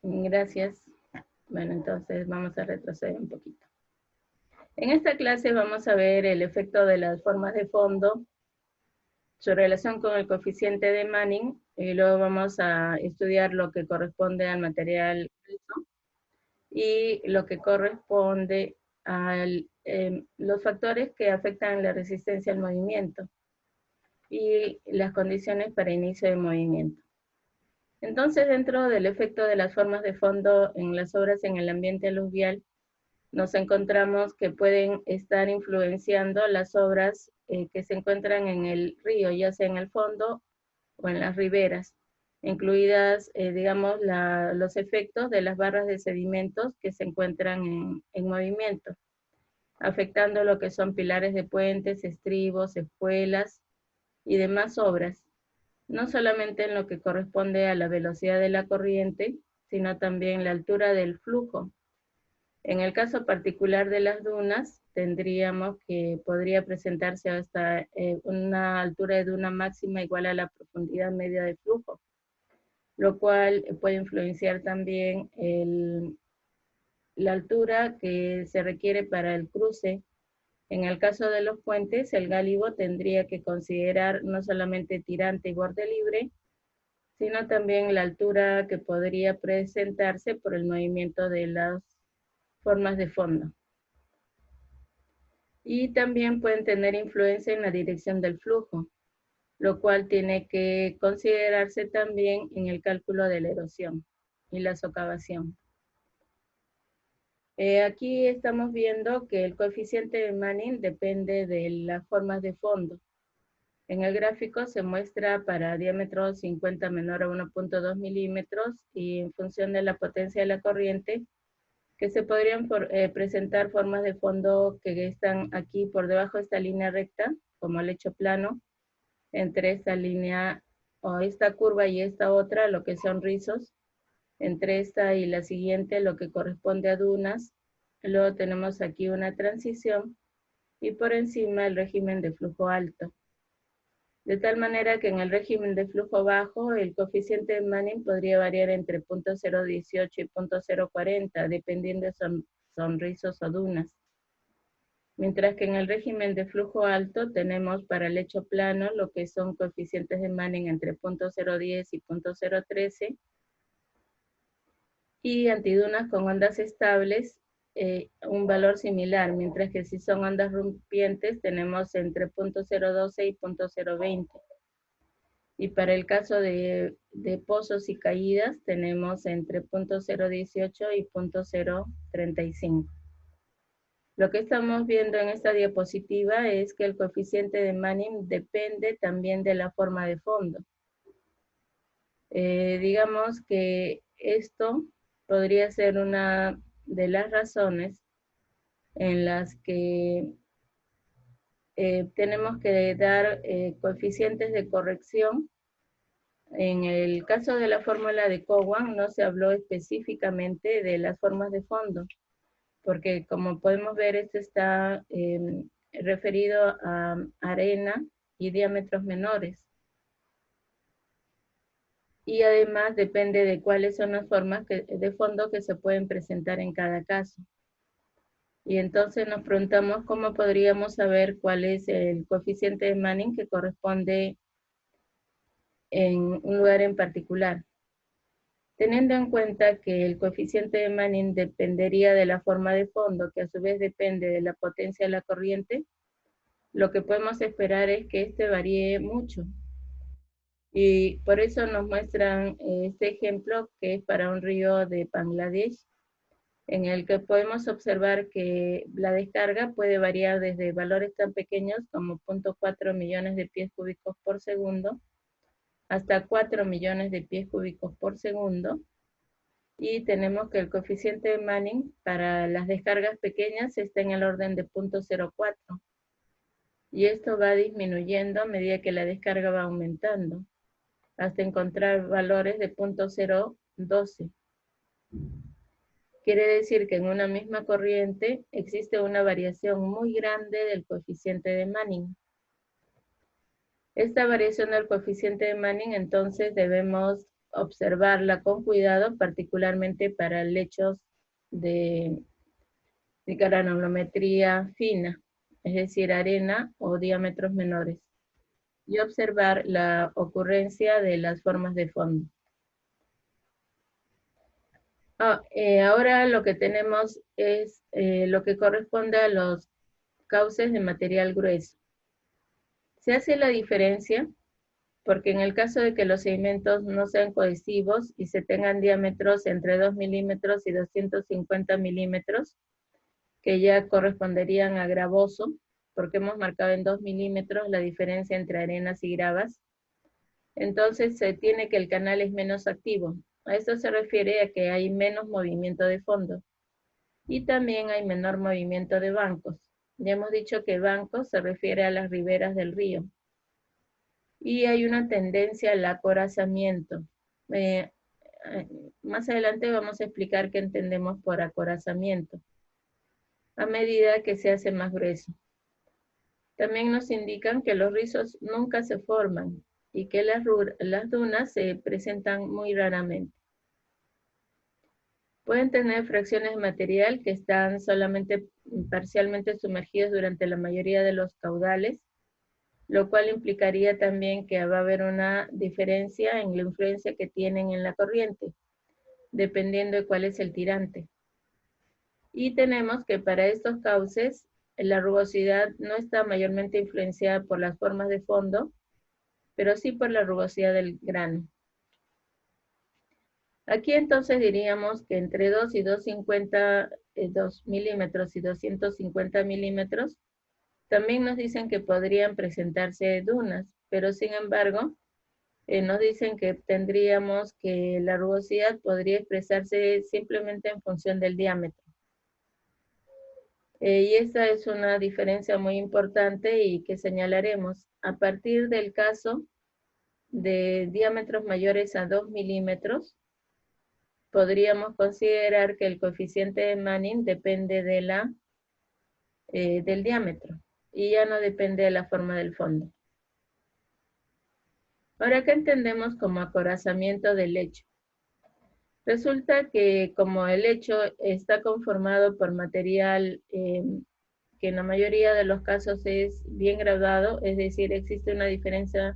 Gracias. Bueno, entonces vamos a retroceder un poquito. En esta clase vamos a ver el efecto de las formas de fondo, su relación con el coeficiente de Manning, y luego vamos a estudiar lo que corresponde al material grueso y lo que corresponde a los factores que afectan la resistencia al movimiento y las condiciones para inicio de movimiento. Entonces, dentro del efecto de las formas de fondo en las obras en el ambiente aluvial, nos encontramos que pueden estar influenciando las obras que se encuentran en el río, ya sea en el fondo o en las riberas, incluidas, digamos, los efectos de las barras de sedimentos que se encuentran en movimiento, afectando lo que son pilares de puentes, estribos, espuelas y demás obras, no solamente en lo que corresponde a la velocidad de la corriente, sino también la altura del flujo. En el caso particular de las dunas, tendríamos que podría presentarse hasta una altura de duna máxima igual a la profundidad media de flujo, lo cual puede influenciar también la altura que se requiere para el cruce. En el caso de los puentes, el gálibo tendría que considerar no solamente tirante y borde libre, sino también la altura que podría presentarse por el movimiento de las formas de fondo. Y también pueden tener influencia en la dirección del flujo, lo cual tiene que considerarse también en el cálculo de la erosión y la socavación. Aquí estamos viendo que el coeficiente de Manning depende de las formas de fondo. En el gráfico se muestra para diámetro 50 menor a 1.2 milímetros y en función de la potencia de la corriente, que se podrían presentar formas de fondo que están aquí por debajo de esta línea recta, como lecho plano, entre esta línea o esta curva y esta otra, lo que son rizos, entre esta y la siguiente, lo que corresponde a dunas. Luego tenemos aquí una transición y por encima el régimen de flujo alto. De tal manera que en el régimen de flujo bajo, el coeficiente de Manning podría variar entre 0.018 y 0.040, dependiendo de son rizos o dunas. Mientras que en el régimen de flujo alto tenemos para el lecho plano lo que son coeficientes de Manning entre 0.010 y 0.013, y antidunas con ondas estables un valor similar, mientras que si son ondas rompientes tenemos entre 0.012 y 0.020. Y para el caso de pozos y caídas tenemos entre 0.018 y 0.035. Lo que estamos viendo en esta diapositiva es que el coeficiente de Manning depende también de la forma de fondo. Digamos que esto podría ser una de las razones en las que tenemos que dar coeficientes de corrección. En el caso de la fórmula de Cowan no se habló específicamente de las formas de fondo, porque como podemos ver, esto está referido a arena y diámetros menores. Y además depende de cuáles son las formas de fondo que se pueden presentar en cada caso. Y entonces nos preguntamos cómo podríamos saber cuál es el coeficiente de Manning que corresponde en un lugar en particular. Teniendo en cuenta que el coeficiente de Manning dependería de la forma de fondo, que a su vez depende de la potencia de la corriente, lo que podemos esperar es que este varíe mucho. Y por eso nos muestran este ejemplo que es para un río de Bangladesh, en el que podemos observar que la descarga puede variar desde valores tan pequeños como 0.4 millones de pies cúbicos por segundo hasta 4 millones de pies cúbicos por segundo. Y tenemos que el coeficiente de Manning para las descargas pequeñas está en el orden de 0.04. Y esto va disminuyendo a medida que la descarga va aumentando, hasta encontrar valores de 0.012. Quiere decir que en una misma corriente existe una variación muy grande del coeficiente de Manning. Esta variación del coeficiente de Manning entonces debemos observarla con cuidado, particularmente para lechos de granulometría fina, es decir, arena o diámetros menores, y observar la ocurrencia de las formas de fondo. Ahora lo que tenemos es lo que corresponde a los cauces de material grueso. Se hace la diferencia porque en el caso de que los sedimentos no sean cohesivos y se tengan diámetros entre 2 milímetros y 250 milímetros, que ya corresponderían a gravoso, porque hemos marcado en 2 milímetros la diferencia entre arenas y gravas, entonces se tiene que el canal es menos activo. A esto se refiere a que hay menos movimiento de fondo y también hay menor movimiento de bancos. Ya hemos dicho que bancos se refiere a las riberas del río. Y hay una tendencia al acorazamiento. Más adelante vamos a explicar qué entendemos por acorazamiento, a medida que se hace más grueso. También nos indican que los rizos nunca se forman y que las dunas se presentan muy raramente. Pueden tener fracciones de material que están solamente parcialmente sumergidos durante la mayoría de los caudales, lo cual implicaría también que va a haber una diferencia en la influencia que tienen en la corriente, dependiendo de cuál es el tirante. Y tenemos que para estos cauces, la rugosidad no está mayormente influenciada por las formas de fondo, pero sí por la rugosidad del grano. Aquí entonces diríamos que entre 2 y 2 milímetros y 250 milímetros, también nos dicen que podrían presentarse dunas, pero sin embargo, nos dicen que tendríamos que la rugosidad podría expresarse simplemente en función del diámetro. Y esta es una diferencia muy importante y que señalaremos. A partir del caso de diámetros mayores a 2 milímetros, podríamos considerar que el coeficiente de Manning depende de del diámetro y ya no depende de la forma del fondo. Ahora, ¿qué entendemos como acorazamiento del lecho? Resulta que como el lecho está conformado por material que en la mayoría de los casos es bien graduado, es decir, existe una diferencia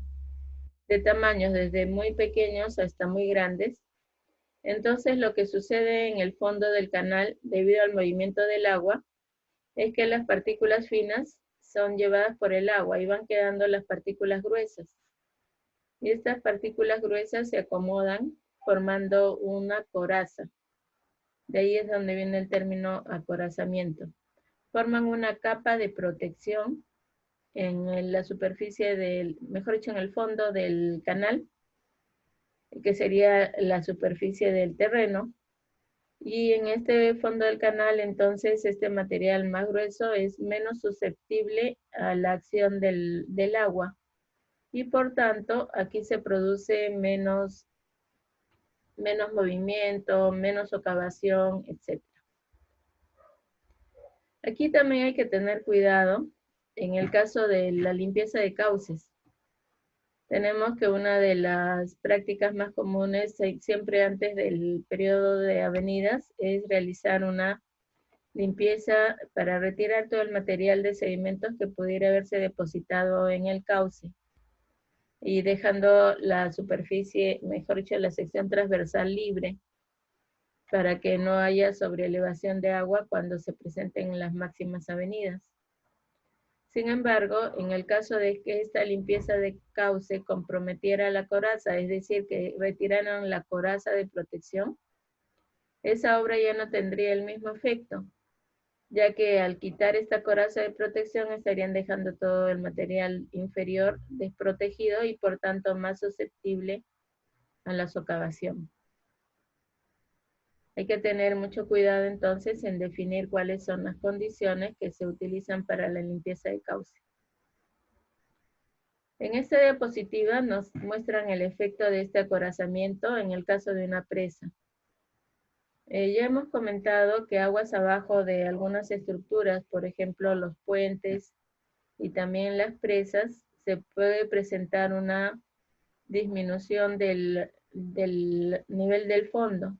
de tamaños desde muy pequeños hasta muy grandes, entonces lo que sucede en el fondo del canal debido al movimiento del agua es que las partículas finas son llevadas por el agua y van quedando las partículas gruesas. Y estas partículas gruesas se acomodan formando una coraza. De ahí es donde viene el término acorazamiento. Forman una capa de protección en la superficie mejor dicho, en el fondo del canal, que sería la superficie del terreno. Y en este fondo del canal, entonces, este material más grueso es menos susceptible a la acción del agua. Y por tanto, aquí se produce menos movimiento, menos socavación, etc. Aquí también hay que tener cuidado en el caso de la limpieza de cauces. Tenemos que una de las prácticas más comunes siempre antes del periodo de avenidas es realizar una limpieza para retirar todo el material de sedimentos que pudiera haberse depositado en el cauce y dejando la superficie, mejor dicho, la sección transversal libre para que no haya sobreelevación de agua cuando se presenten las máximas avenidas. Sin embargo, en el caso de que esta limpieza de cauce comprometiera la coraza, es decir, que retiraran la coraza de protección, esa obra ya no tendría el mismo efecto, ya que al quitar esta coraza de protección estarían dejando todo el material inferior desprotegido y por tanto más susceptible a la socavación. Hay que tener mucho cuidado entonces en definir cuáles son las condiciones que se utilizan para la limpieza de cauce. En esta diapositiva nos muestran el efecto de este acorazamiento en el caso de una presa. Ya hemos comentado que aguas abajo de algunas estructuras, por ejemplo los puentes y también las presas, se puede presentar una disminución del del nivel del fondo.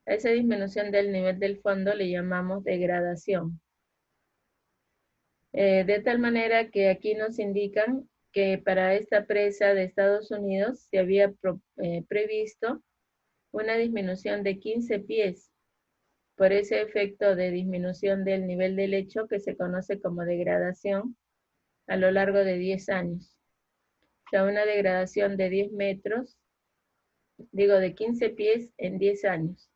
A esa disminución del nivel del fondo le llamamos degradación. De tal manera que aquí nos indican que para esta presa de Estados Unidos se había previsto una disminución de 15 pies por ese efecto de disminución del nivel del lecho que se conoce como degradación a lo largo de 10 años. O sea, una degradación de 10 metros, digo de 15 pies en 10 años.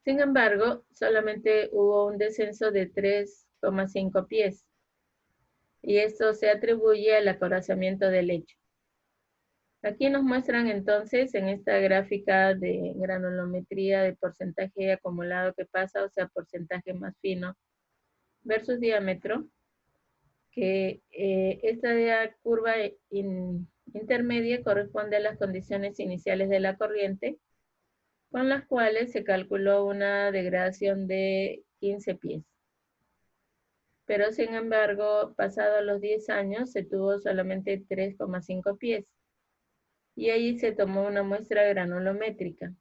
Sin embargo, solamente hubo un descenso de 3,5 pies. Y esto se atribuye al acorazamiento del lecho. Aquí nos muestran entonces en esta gráfica de granulometría de porcentaje acumulado que pasa, o sea, porcentaje más fino versus diámetro, que esta curva intermedia corresponde a las condiciones iniciales de la corriente, con las cuales se calculó una degradación de 15 pies. Pero sin embargo, pasados los 10 años, se tuvo solamente 3,5 pies. Y ahí se tomó una muestra granulométrica,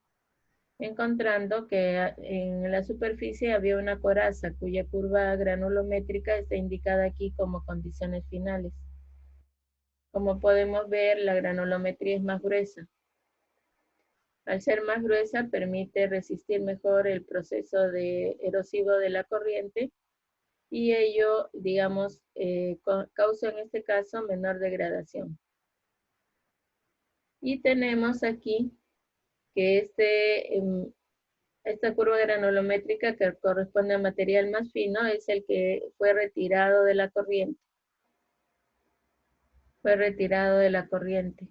encontrando que en la superficie había una coraza cuya curva granulométrica está indicada aquí como condiciones finales. Como podemos ver, la granulometría es más gruesa. Al ser más gruesa, permite resistir mejor el proceso erosivo de la corriente y ello, digamos, causa en este caso menor degradación. Y tenemos aquí que esta curva granulométrica que corresponde a material más fino es el que fue retirado de la corriente. Fue retirado de la corriente.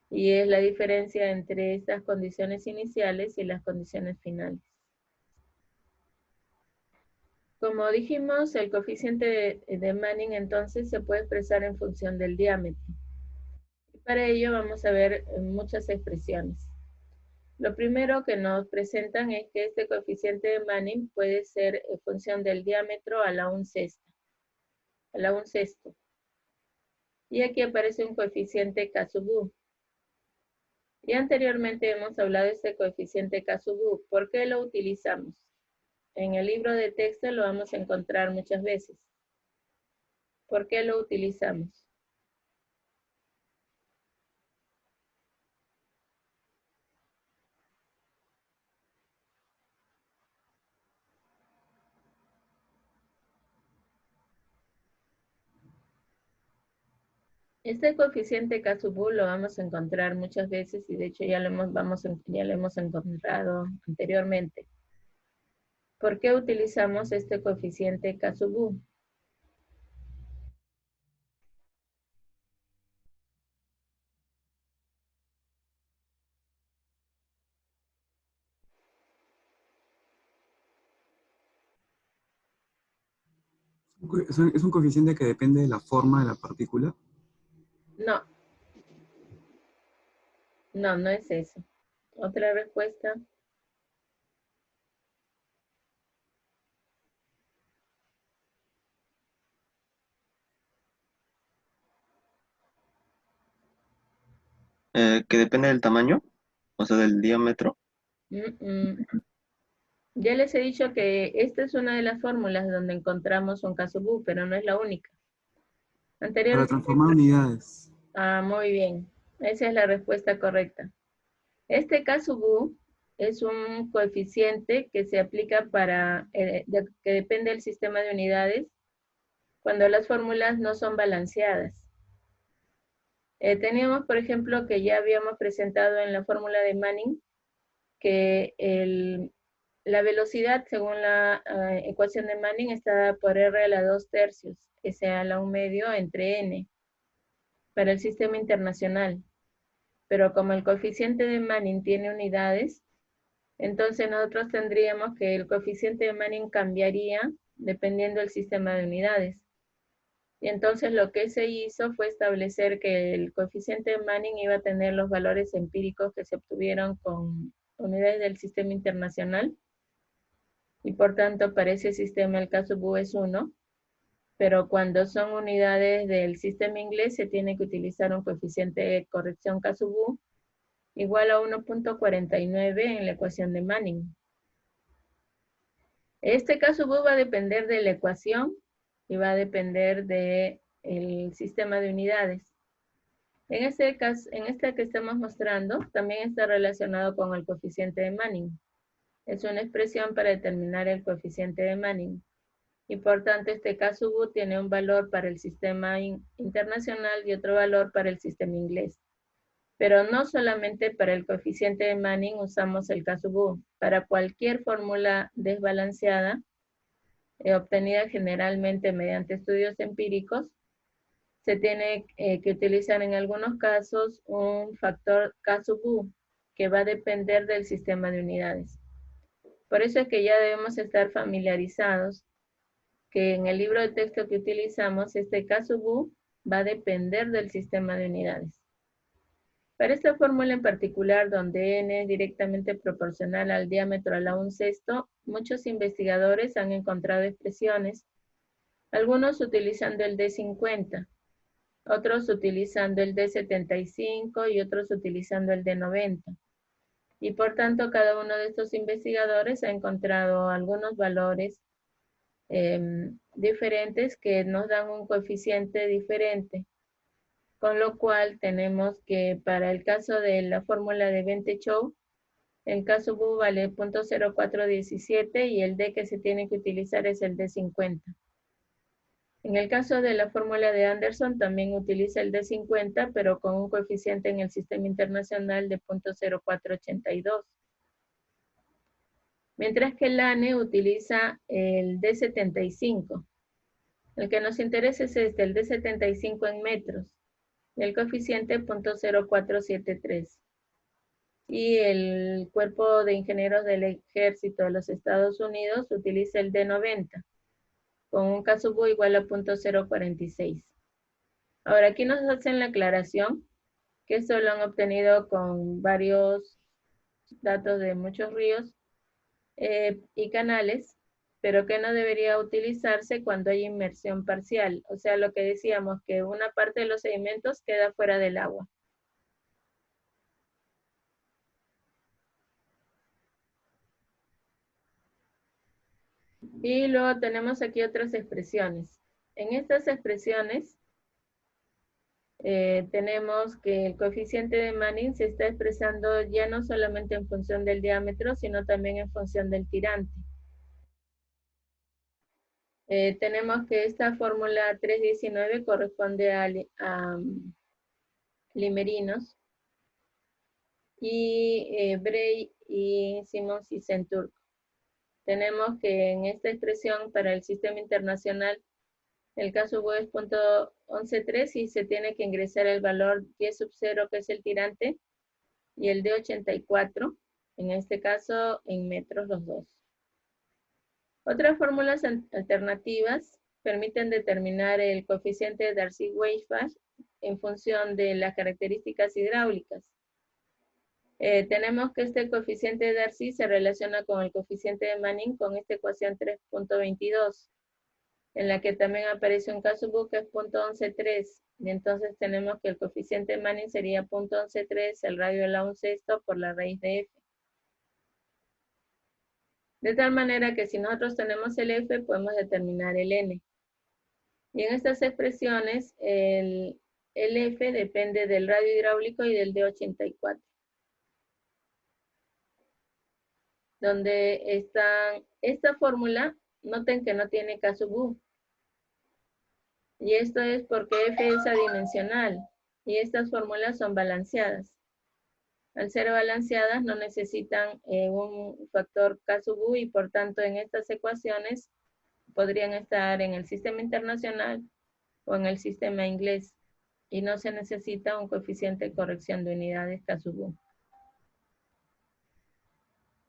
Y es la diferencia entre estas condiciones iniciales y las condiciones finales. Como dijimos, el coeficiente de Manning entonces se puede expresar en función del diámetro. Y para ello vamos a ver muchas expresiones. Lo primero que nos presentan es que este coeficiente de Manning puede ser en función del diámetro a la 1/6. A la 1/6. Y aquí aparece un coeficiente K sub U. Y anteriormente hemos hablado de este coeficiente K sub U. ¿Por qué lo utilizamos? En el libro de texto lo vamos a encontrar muchas veces. ¿Por qué lo utilizamos? Este coeficiente K sub U lo vamos a encontrar muchas veces y de hecho ya lo hemos encontrado anteriormente. ¿Por qué utilizamos este coeficiente K sub U? Es un coeficiente que depende de la forma de la partícula. No, no es eso. Otra respuesta. Que depende del tamaño, o sea, del diámetro. Ya les he dicho que esta es una de las fórmulas donde encontramos un K sub U, pero no es la única. Para Anteriormente. transformar unidades. Muy bien. Esa es la respuesta correcta. Este K sub U es un coeficiente que se aplica que depende del sistema de unidades cuando las fórmulas no son balanceadas. Teníamos, por ejemplo, que ya habíamos presentado en la fórmula de Manning que la velocidad, según la ecuación de Manning, está dada por R a la 2/3, S a la 1/2 entre N, para el sistema internacional. Pero como el coeficiente de Manning tiene unidades, entonces nosotros tendríamos que el coeficiente de Manning cambiaría dependiendo del sistema de unidades. Y entonces lo que se hizo fue establecer que el coeficiente de Manning iba a tener los valores empíricos que se obtuvieron con unidades del sistema internacional. Y por tanto, para ese sistema el K sub U es 1. pero cuando son unidades del sistema inglés se tiene que utilizar un coeficiente de corrección Kasubu igual a 1.49 en la ecuación de Manning. Este Kasubu va a depender de la ecuación y va a depender del sistema de unidades. En este caso, en esta que estamos mostrando, también está relacionado con el coeficiente de Manning. Es una expresión para determinar el coeficiente de Manning. Y por tanto, este Kasubu tiene un valor para el sistema internacional y otro valor para el sistema inglés. Pero no solamente para el coeficiente de Manning usamos el Kasubu. Para cualquier fórmula desbalanceada, obtenida generalmente mediante estudios empíricos, se tiene que utilizar en algunos casos un factor Kasubu, que va a depender del sistema de unidades. Por eso es que ya debemos estar familiarizados que en el libro de texto que utilizamos, este Kasubu va a depender del sistema de unidades. Para esta fórmula en particular, donde n es directamente proporcional al diámetro a la 1/6, muchos investigadores han encontrado expresiones, algunos utilizando el D50, otros utilizando el D75 y otros utilizando el D90. Y por tanto, cada uno de estos investigadores ha encontrado algunos valores diferentes que nos dan un coeficiente diferente. Con lo cual tenemos que para el caso de la fórmula de Bente-Chow, el Kasubu vale 0.0417 y el D que se tiene que utilizar es el D50. En el caso de la fórmula de Anderson también utiliza el D50, pero con un coeficiente en el sistema internacional de 0.0482. Mientras que el ANE utiliza el D75. El que nos interesa es este, el D75 en metros. El coeficiente 0.0473. Y el Cuerpo de Ingenieros del Ejército de los Estados Unidos utiliza el D90, con un Kasubu igual a 0.046. Ahora, aquí nos hacen la aclaración que esto lo han obtenido con varios datos de muchos ríos y canales, pero que no debería utilizarse cuando hay inmersión parcial. O sea, lo que decíamos, que una parte de los sedimentos queda fuera del agua. Y luego tenemos aquí otras expresiones. En estas expresiones tenemos que el coeficiente de Manning se está expresando ya no solamente en función del diámetro, sino también en función del tirante. Tenemos que esta fórmula 319 corresponde a Limerinos y Bray y Simons y Centurco. Tenemos que en esta expresión para el sistema internacional el Kasubu es 0.113 y se tiene que ingresar el valor 10/0 que es el tirante y el D84, en este caso en metros los dos. Otras fórmulas alternativas permiten determinar el coeficiente de Darcy-Weisbach en función de las características hidráulicas. Tenemos que este coeficiente de Darcy se relaciona con el coeficiente de Manning con esta ecuación 3.22, en la que también aparece un Kasubu que es 0.113. Y entonces tenemos que el coeficiente de Manning sería 0.113, el radio de la 1/6 por la raíz de f. De tal manera que si nosotros tenemos el f, podemos determinar el n. Y en estas expresiones, el f depende del radio hidráulico y del D84. Donde está esta fórmula, noten que no tiene Kasubu. Y esto es porque f es adimensional y estas fórmulas son balanceadas. Al ser balanceadas no necesitan un factor Kasubu y por tanto en estas ecuaciones podrían estar en el sistema internacional o en el sistema inglés y no se necesita un coeficiente de corrección de unidades Kasubu.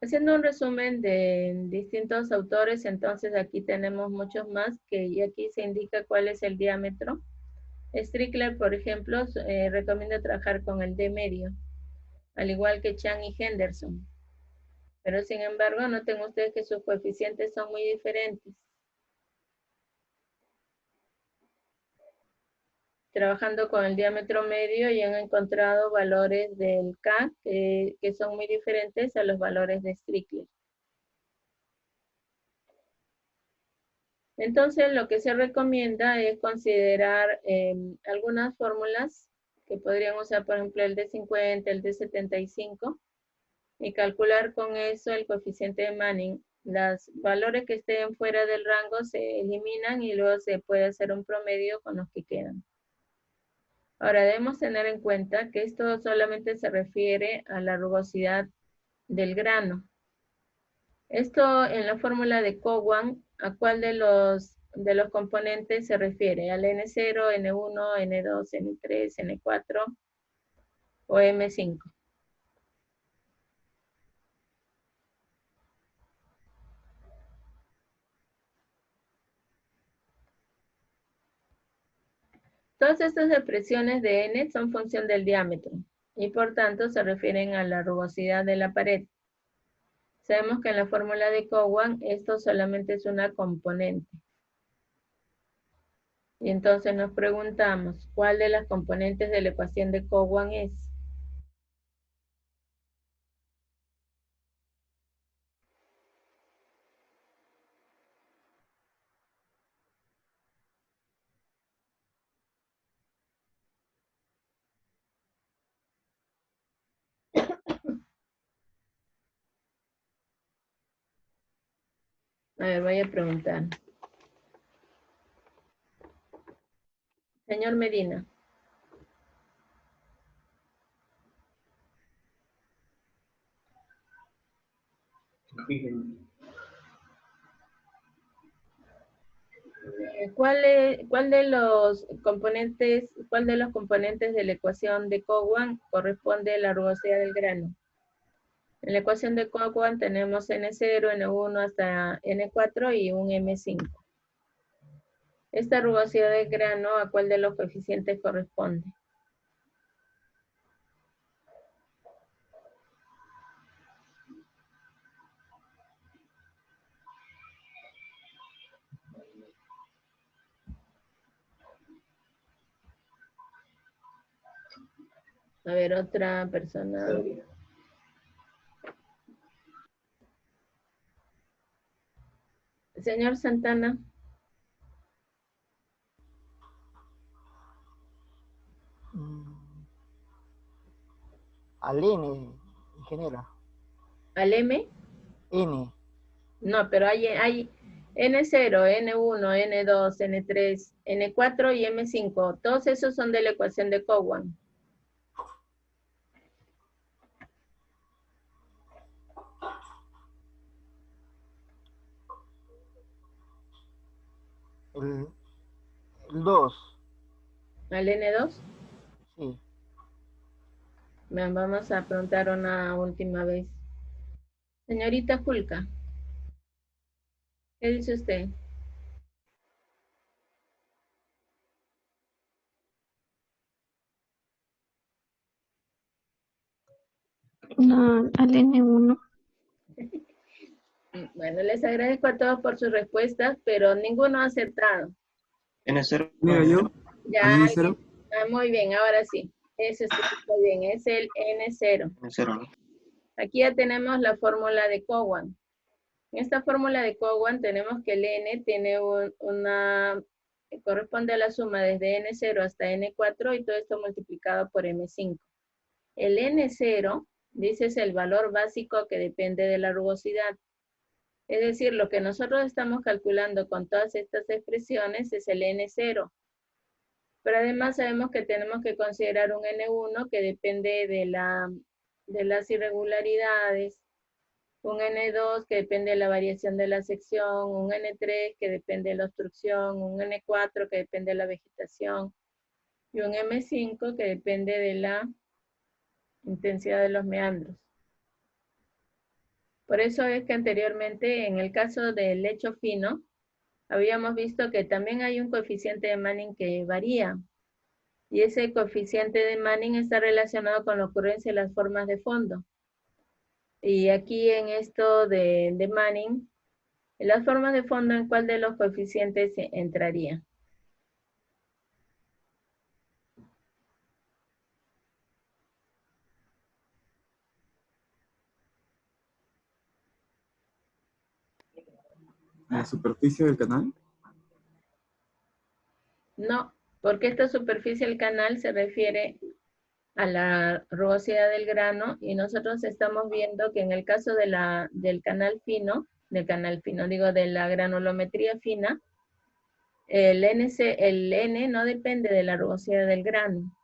Haciendo un resumen de distintos autores, entonces aquí tenemos muchos más y aquí se indica cuál es el diámetro. Strickler, por ejemplo, recomienda trabajar con el D medio, al igual que Chang y Henderson. Pero sin embargo, noten ustedes que sus coeficientes son muy diferentes. trabajando con el diámetro medio y han encontrado valores del K que son muy diferentes a los valores de Strickler. Entonces, lo que se recomienda es considerar algunas fórmulas que podrían usar, por ejemplo, el de 50, el de 75, y calcular con eso el coeficiente de Manning. Los valores que estén fuera del rango se eliminan y luego se puede hacer un promedio con los que quedan. Ahora, debemos tener en cuenta que esto solamente se refiere a la rugosidad del grano. Esto en la fórmula de Cowan, ¿a cuál de los componentes se refiere? ¿Al N0, N1, N2, N3, N4 o M5? Todas estas expresiones de N son función del diámetro y por tanto se refieren a la rugosidad de la pared. Sabemos que en la fórmula de Cowan esto solamente es una componente. Y entonces nos preguntamos, ¿cuál de las componentes de la ecuación de Cowan es? A ver, voy a preguntar. Señor Medina. ¿Cuál de los componentes de la ecuación de Cowan corresponde a la rugosidad del grano? En la ecuación de Cowan tenemos N0, N1 hasta N4 y un M5. Esta rugosidad del grano, ¿a cuál de los coeficientes corresponde? A ver, otra persona. Señor Santana. Al N, ingeniera. ¿Al M? N. No, pero hay N0, N1, N2, N3, N4 y M5. Todos esos son de la ecuación de Cowan. El 2. ¿Al N2? Sí. Bien, vamos a preguntar una última vez. Señorita Julka, ¿qué dice usted? No, al N1. Bueno, les agradezco a todos por sus respuestas, pero ninguno ha acertado. N0. Mira, yo, Ya, al N0, muy bien, ahora sí. Eso está muy bien, es el N0. N0, ¿no? Aquí ya tenemos la fórmula de Cowan. En esta fórmula de Cowan tenemos que el N tiene corresponde a la suma desde N0 hasta N4 y todo esto multiplicado por M5. El N0, dice, es el valor básico que depende de la rugosidad. Es decir, lo que nosotros estamos calculando con todas estas expresiones es el N0. Pero además sabemos que tenemos que considerar un N1 que depende de las irregularidades, un N2 que depende de la variación de la sección, un N3 que depende de la obstrucción, un N4 que depende de la vegetación y un M5 que depende de la intensidad de los meandros. Por eso es que anteriormente, en el caso del lecho fino, habíamos visto que también hay un coeficiente de Manning que varía. Y ese coeficiente de Manning está relacionado con la ocurrencia de las formas de fondo. Y aquí en esto de Manning, en las formas de fondo, ¿en cuál de los coeficientes entraría? ¿A la superficie del canal? No, porque esta superficie del canal se refiere a la rugosidad del grano y nosotros estamos viendo que en el caso de del canal fino, digo, de la granulometría fina, el N no depende de la rugosidad del grano,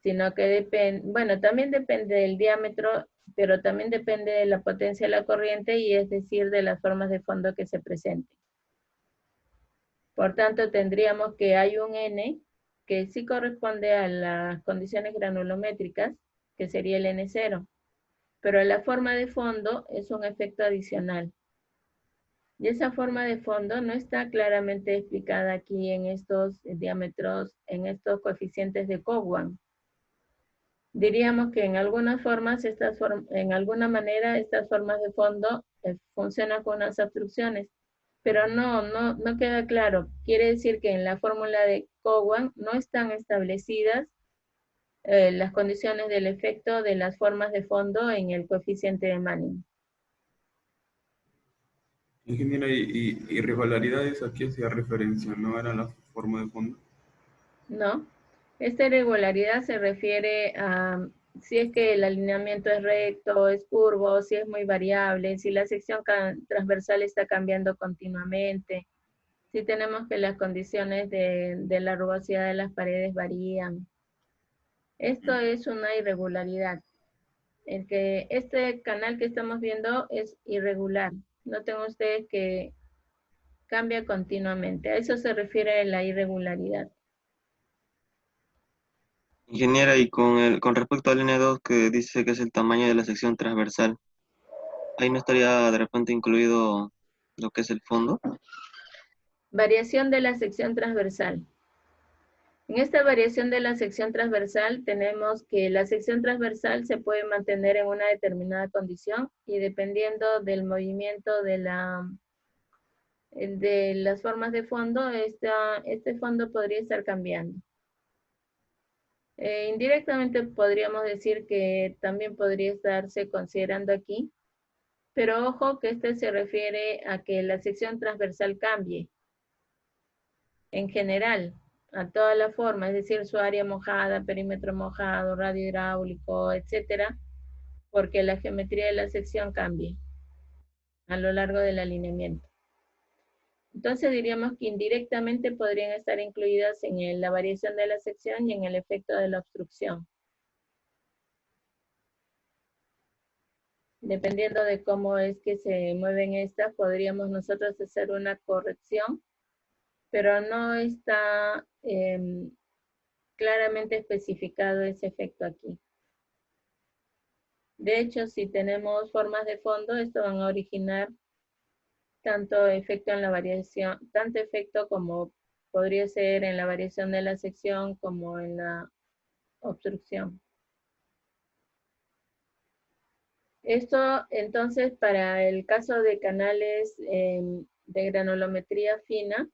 sino que depende, bueno, también depende del diámetro, pero también depende de la potencia de la corriente y es decir, de las formas de fondo que se presenten. Por tanto, tendríamos que hay un N que sí corresponde a las condiciones granulométricas, que sería el N0, pero la forma de fondo es un efecto adicional. Y esa forma de fondo no está claramente explicada aquí en estos diámetros, en estos coeficientes de Cowan. Diríamos que en algunas formas, en alguna manera, estas formas de fondo funcionan con unas obstrucciones, pero no queda claro. Quiere decir que en la fórmula de Cowan no están establecidas las condiciones del efecto de las formas de fondo en el coeficiente de Manning. Ingeniera, y irregularidades aquí hacía referencia, ¿no era la forma de fondo? No, esta irregularidad se refiere a si es que el alineamiento es recto, es curvo, si es muy variable, si la sección transversal está cambiando continuamente, si tenemos que las condiciones de la rugosidad de las paredes varían. Esto es una irregularidad. Este canal que estamos viendo es irregular. Noten ustedes que cambia continuamente. A eso se refiere la irregularidad. Ingeniera, y con respecto al N2 que dice que es el tamaño de la sección transversal, ahí no estaría de repente incluido lo que es el fondo. Variación de la sección transversal. En esta variación de la sección transversal tenemos que la sección transversal se puede mantener en una determinada condición y dependiendo del movimiento de las formas de fondo, este fondo podría estar cambiando. Indirectamente podríamos decir que también podría estarse considerando aquí, pero ojo que este se refiere a que la sección transversal cambie en general, a toda la forma, es decir, su área mojada, perímetro mojado, radio hidráulico, etcétera, porque la geometría de la sección cambie a lo largo del alineamiento. Entonces diríamos que indirectamente podrían estar incluidas en la variación de la sección y en el efecto de la obstrucción. Dependiendo de cómo es que se mueven estas, podríamos nosotros hacer una corrección, pero no está claramente especificado ese efecto aquí. De hecho, si tenemos formas de fondo, esto van a originar tanto efecto en la variación, tanto efecto como podría ser en la variación de la sección como en la obstrucción. Esto, entonces, para el caso de canales de granulometría fina,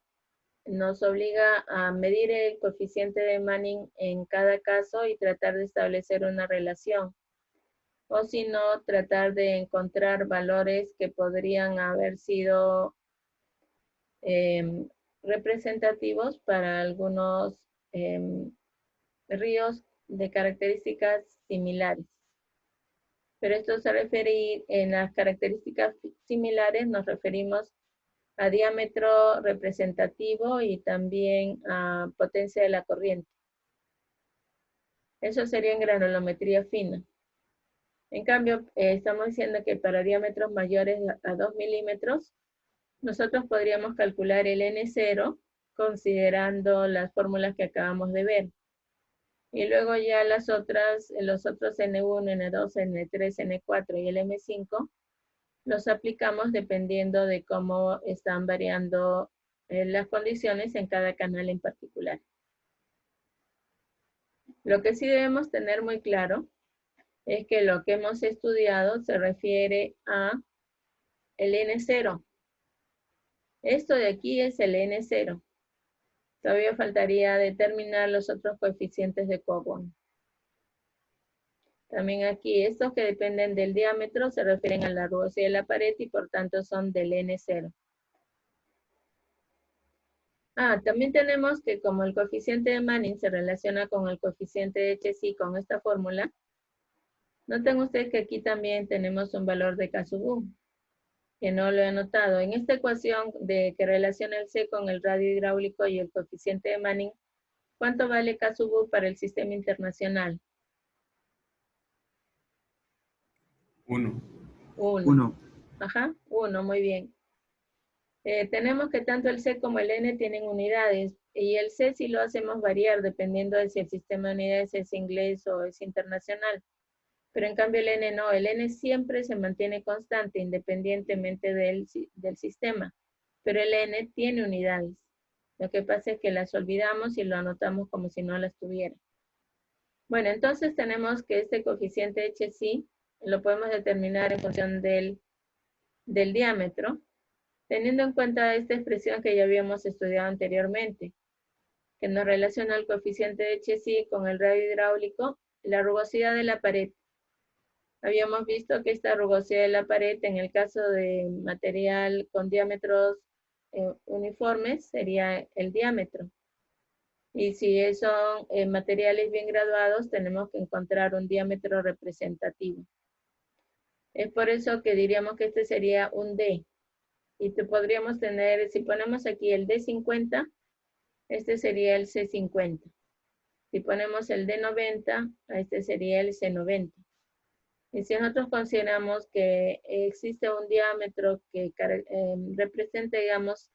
nos obliga a medir el coeficiente de Manning en cada caso y tratar de establecer una relación. O si no, tratar de encontrar valores que podrían haber sido representativos para algunos ríos de características similares. Pero esto se refiere, en las características similares nos referimos a diámetro representativo y también a potencia de la corriente. Eso sería en granulometría fina. En cambio, estamos diciendo que para diámetros mayores a 2 milímetros, nosotros podríamos calcular el N0 considerando las fórmulas que acabamos de ver. Y luego ya los otros N1, N2, N3, N4 y el M5 los aplicamos dependiendo de cómo están variando las condiciones en cada canal en particular. Lo que sí debemos tener muy claro es que lo que hemos estudiado se refiere a el N0. Esto de aquí es el N0. Todavía faltaría determinar los otros coeficientes de Cowan. También aquí, estos que dependen del diámetro se refieren a la rugosidad de la pared y por tanto son del N0. También tenemos que como el coeficiente de Manning se relaciona con el coeficiente de HC con esta fórmula, noten ustedes que aquí también tenemos un valor de K sub U, que no lo he anotado. En esta ecuación de que relaciona el C con el radio hidráulico y el coeficiente de Manning, ¿cuánto vale K sub U para el sistema internacional? 1. 1. Ajá, 1, muy bien. Tenemos que tanto el C como el N tienen unidades, y el C sí lo hacemos variar dependiendo de si el sistema de unidades es inglés o es internacional. Pero en cambio el N no, el N siempre se mantiene constante independientemente del sistema. Pero el N tiene unidades. Lo que pasa es que las olvidamos y lo anotamos como si no las tuviera. Bueno, entonces tenemos que este coeficiente HC lo podemos determinar en función del diámetro, teniendo en cuenta esta expresión que ya habíamos estudiado anteriormente, que nos relaciona el coeficiente de HC con el radio hidráulico, la rugosidad de la pared. Habíamos visto que esta rugosidad de la pared, en el caso de material con diámetros uniformes, sería el diámetro. Y si son materiales bien graduados, tenemos que encontrar un diámetro representativo. Es por eso que diríamos que este sería un D. Y podríamos tener, si ponemos aquí el D50, este sería el C50. Si ponemos el D90, este sería el C90. Y si nosotros consideramos que existe un diámetro que represente, digamos,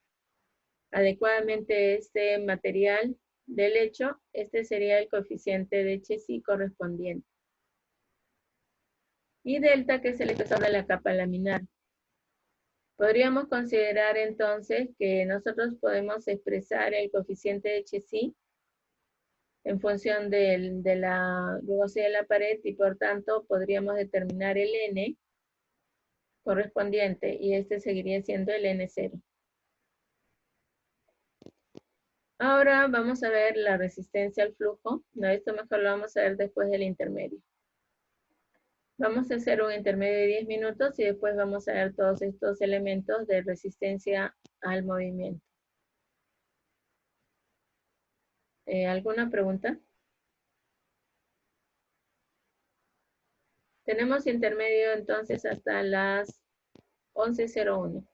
adecuadamente este material del hecho, este sería el coeficiente de HC correspondiente. Y delta, que es el espesor de la capa laminar. Podríamos considerar entonces que nosotros podemos expresar el coeficiente de HC en función de la rugosidad de la pared y por tanto podríamos determinar el N correspondiente y este seguiría siendo el N0. Ahora vamos a ver la resistencia al flujo. No, esto mejor lo vamos a ver después del intermedio. Vamos a hacer un intermedio de 10 minutos y después vamos a ver todos estos elementos de resistencia al movimiento. ¿Alguna pregunta? Tenemos intermedio entonces hasta las 11:01.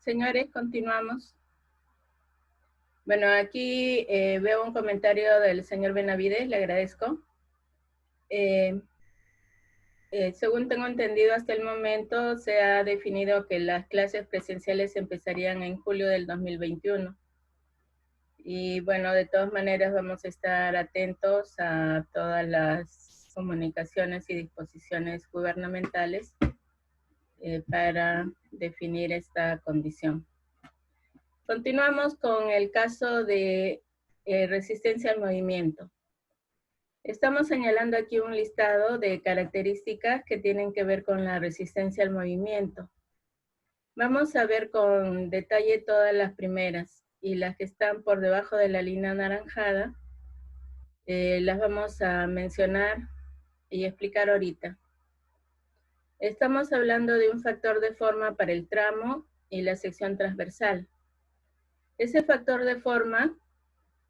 Señores, continuamos. Bueno, aquí veo un comentario del señor Benavides, le agradezco. Según tengo entendido hasta el momento, se ha definido que las clases presenciales empezarían en julio del 2021. Y bueno, de todas maneras vamos a estar atentos a todas las comunicaciones y disposiciones gubernamentales para definir esta condición. Continuamos con el caso de resistencia al movimiento. Estamos señalando aquí un listado de características que tienen que ver con la resistencia al movimiento. Vamos a ver con detalle todas las primeras y las que están por debajo de la línea anaranjada, las vamos a mencionar y explicar ahorita. Estamos hablando de un factor de forma para el tramo y la sección transversal. Ese factor de forma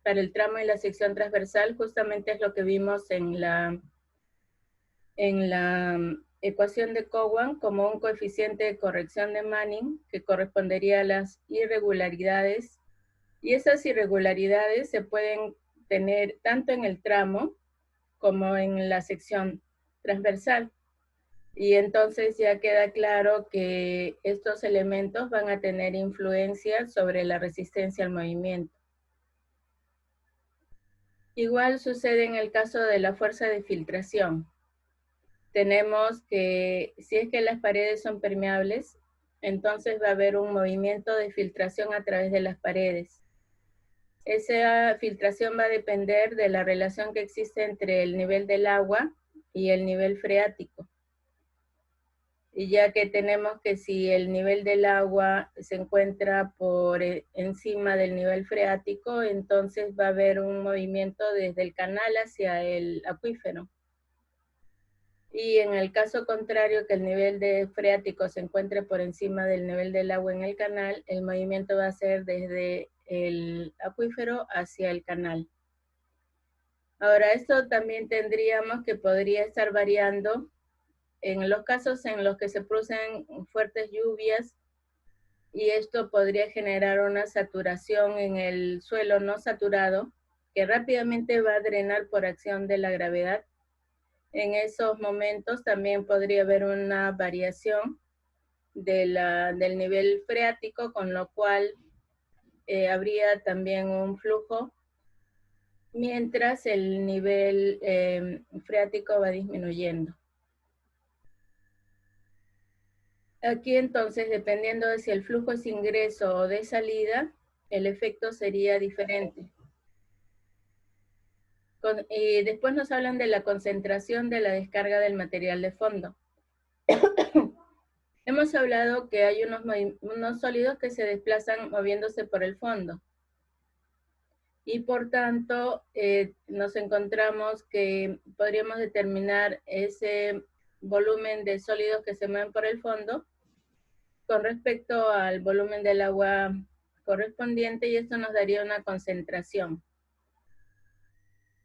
para el tramo y la sección transversal justamente es lo que vimos en la ecuación de Cowan como un coeficiente de corrección de Manning que correspondería a las irregularidades, y esas irregularidades se pueden tener tanto en el tramo como en la sección transversal. Y entonces ya queda claro que estos elementos van a tener influencia sobre la resistencia al movimiento. Igual sucede en el caso de la fuerza de filtración. Tenemos que, si es que las paredes son permeables, entonces va a haber un movimiento de filtración a través de las paredes. Esa filtración va a depender de la relación que existe entre el nivel del agua y el nivel freático. Y ya que tenemos que si el nivel del agua se encuentra por encima del nivel freático, entonces va a haber un movimiento desde el canal hacia el acuífero. Y en el caso contrario, que el nivel de freático se encuentre por encima del nivel del agua en el canal, el movimiento va a ser desde el acuífero hacia el canal. Ahora, esto también tendríamos que podría estar variando en los casos en los que se producen fuertes lluvias, y esto podría generar una saturación en el suelo no saturado, que rápidamente va a drenar por acción de la gravedad. En esos momentos también podría haber una variación del nivel freático, con lo cual habría también un flujo, mientras el nivel freático va disminuyendo. Aquí entonces, dependiendo de si el flujo es ingreso o de salida, el efecto sería diferente. Y después nos hablan de la concentración de la descarga del material de fondo. Hemos hablado que hay unos sólidos que se desplazan moviéndose por el fondo. Y por tanto, nos encontramos que podríamos determinar ese volumen de sólidos que se mueven por el fondo con respecto al volumen del agua correspondiente, y esto nos daría una concentración.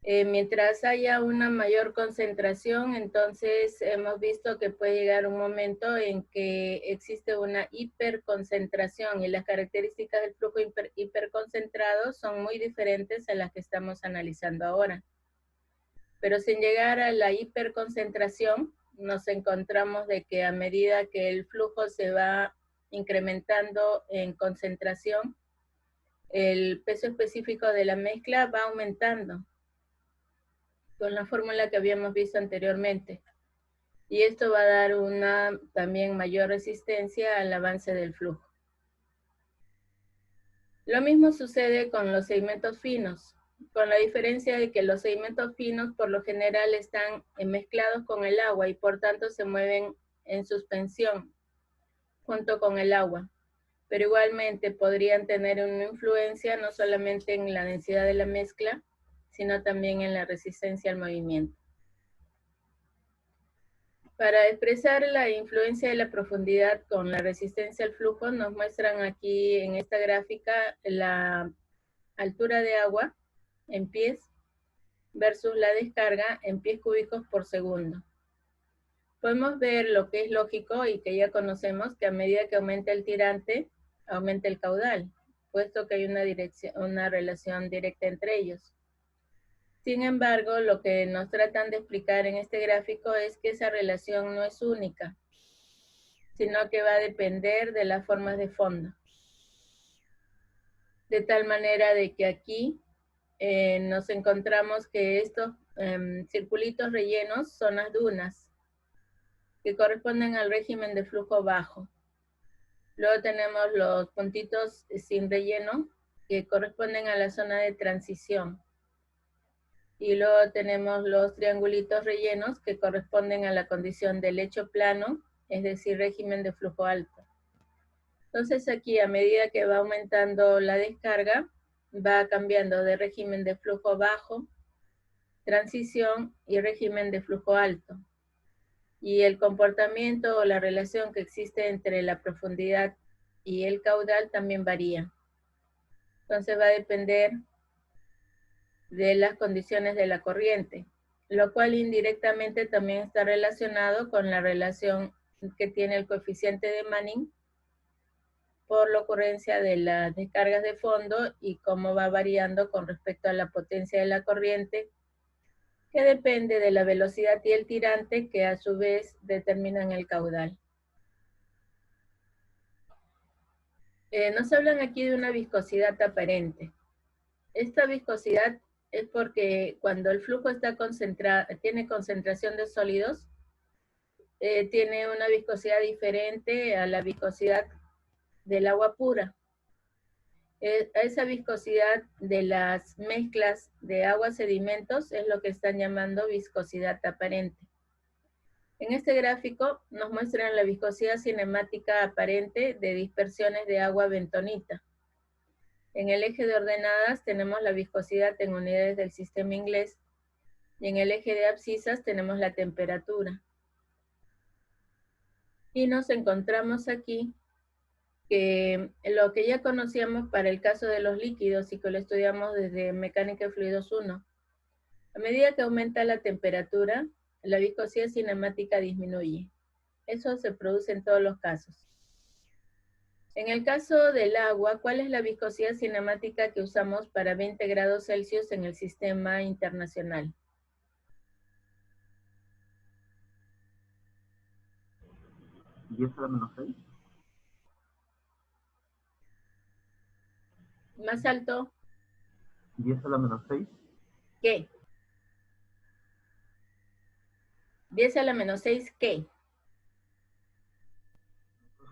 Mientras haya una mayor concentración, entonces hemos visto que puede llegar un momento en que existe una hiperconcentración, y las características del flujo hiperconcentrado son muy diferentes a las que estamos analizando ahora. Pero sin llegar a la hiperconcentración, nos encontramos de que a medida que el flujo se va incrementando en concentración, el peso específico de la mezcla va aumentando, con la fórmula que habíamos visto anteriormente. Y esto va a dar una también mayor resistencia al avance del flujo. Lo mismo sucede con los sedimentos finos, con la diferencia de que los sedimentos finos por lo general están mezclados con el agua y por tanto se mueven en suspensión junto con el agua. Pero igualmente podrían tener una influencia no solamente en la densidad de la mezcla, sino también en la resistencia al movimiento. Para expresar la influencia de la profundidad con la resistencia al flujo, nos muestran aquí en esta gráfica la altura de agua en pies versus la descarga en pies cúbicos por segundo. Podemos ver lo que es lógico y que ya conocemos, que a medida que aumenta el tirante, aumenta el caudal, puesto que hay una relación directa entre ellos. Sin embargo, lo que nos tratan de explicar en este gráfico es que esa relación no es única, sino que va a depender de las formas de fondo. De tal manera de que aquí nos encontramos que estos circulitos rellenos son las dunas, que corresponden al régimen de flujo bajo. Luego tenemos los puntitos sin relleno, que corresponden a la zona de transición. Y luego tenemos los triangulitos rellenos, que corresponden a la condición de lecho plano, es decir, régimen de flujo alto. Entonces aquí, a medida que va aumentando la descarga, va cambiando de régimen de flujo bajo, transición y régimen de flujo alto. Y el comportamiento o la relación que existe entre la profundidad y el caudal también varía. Entonces va a depender de las condiciones de la corriente, lo cual indirectamente también está relacionado con la relación que tiene el coeficiente de Manning por la ocurrencia de las descargas de fondo y cómo va variando con respecto a la potencia de la corriente, que depende de la velocidad y el tirante, que a su vez determinan el caudal. Nos hablan aquí de una viscosidad aparente. Esta viscosidad es porque cuando el flujo está tiene concentración de sólidos, tiene una viscosidad diferente a la viscosidad del agua pura. Esa viscosidad de las mezclas de agua-sedimentos es lo que están llamando viscosidad aparente. En este gráfico nos muestran la viscosidad cinemática aparente de dispersiones de agua bentonita. En el eje de ordenadas tenemos la viscosidad en unidades del sistema inglés y en el eje de abscisas tenemos la temperatura. Y nos encontramos aquí que lo que ya conocíamos para el caso de los líquidos y que lo estudiamos desde Mecánica de Fluidos 1, a medida que aumenta la temperatura, la viscosidad cinemática disminuye. Eso se produce en todos los casos. En el caso del agua, ¿cuál es la viscosidad cinemática que usamos para 20 grados Celsius en el sistema internacional? ¿10⁻⁶? Más alto. 10⁻⁶. ¿Qué? 10⁻⁶, ¿qué?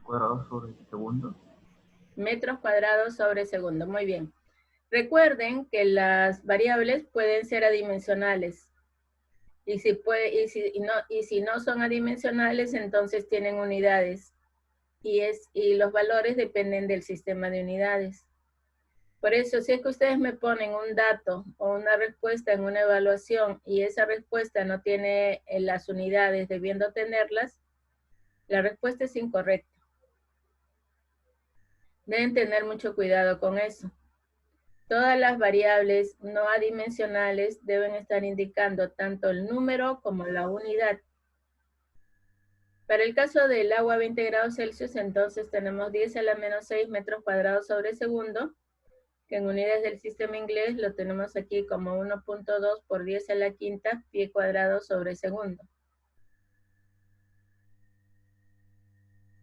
Cuadrados sobre segundo. Metros cuadrados sobre segundo, muy bien. Recuerden que las variables pueden ser adimensionales. Y si no son adimensionales, entonces tienen unidades. Y los valores dependen del sistema de unidades. Por eso, si es que ustedes me ponen un dato o una respuesta en una evaluación y esa respuesta no tiene las unidades debiendo tenerlas, la respuesta es incorrecta. Deben tener mucho cuidado con eso. Todas las variables no adimensionales deben estar indicando tanto el número como la unidad. Para el caso del agua a 20 grados Celsius, entonces tenemos 10⁻⁶ metros cuadrados sobre segundo, que en unidades del sistema inglés lo tenemos aquí como 1.2 por 10⁵ pie cuadrado sobre segundo.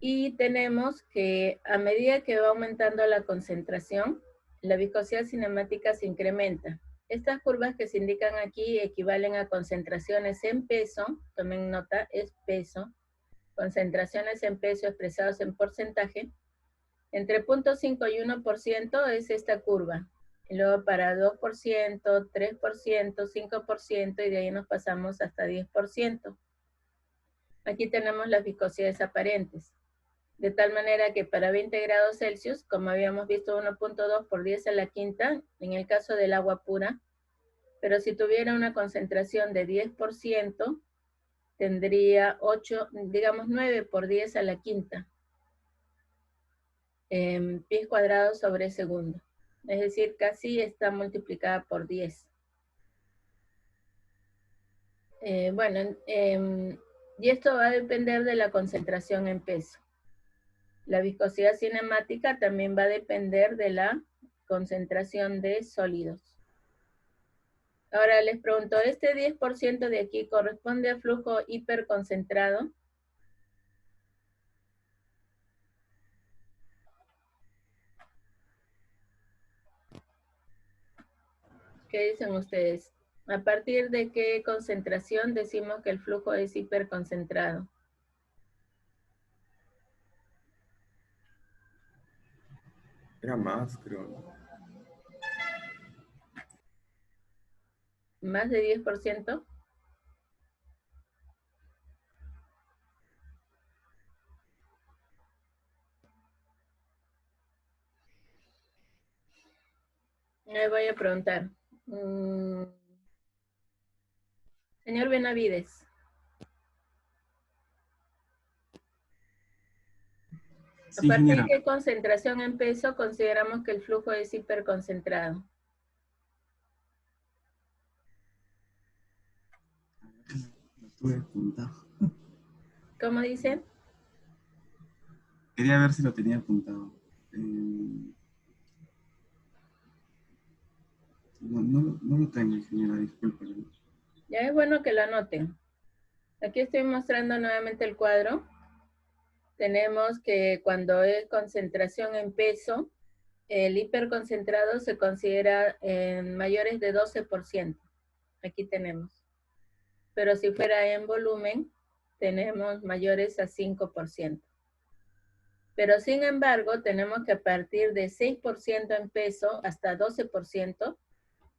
Y tenemos que a medida que va aumentando la concentración, la viscosidad cinemática se incrementa. Estas curvas que se indican aquí equivalen a concentraciones en peso, tomen nota, es peso, concentraciones en peso expresados en porcentaje. Entre 0.5 y 1% es esta curva. Y luego para 2%, 3%, 5% y de ahí nos pasamos hasta 10%. Aquí tenemos las viscosidades aparentes. De tal manera que para 20 grados Celsius, como habíamos visto 1.2 por 10⁵, en el caso del agua pura, pero si tuviera una concentración de 10%, tendría 9 por 10⁵, pies cuadrados sobre segundo. Es decir, casi está multiplicada por 10. Y esto va a depender de la concentración en peso. La viscosidad cinemática también va a depender de la concentración de sólidos. Ahora les pregunto, ¿este 10% de aquí corresponde a flujo hiperconcentrado? ¿Qué dicen ustedes? ¿A partir de qué concentración decimos que el flujo es hiperconcentrado? Era más, creo. ¿Más de 10%? Le voy a preguntar. Señor Benavides. ¿A Sí, partir de señora. qué concentración en peso consideramos que el flujo es hiperconcentrado? Lo tuve apuntado. ¿Cómo dicen? Quería ver si lo tenía apuntado. No lo tengo, señora, disculpe. Ya es bueno que lo anoten. Aquí estoy mostrando nuevamente el cuadro. Tenemos que cuando es concentración en peso, el hiperconcentrado se considera en mayores de 12%. Aquí tenemos. Pero si fuera en volumen, tenemos mayores a 5%. Pero sin embargo, tenemos que a partir de 6% en peso hasta 12%,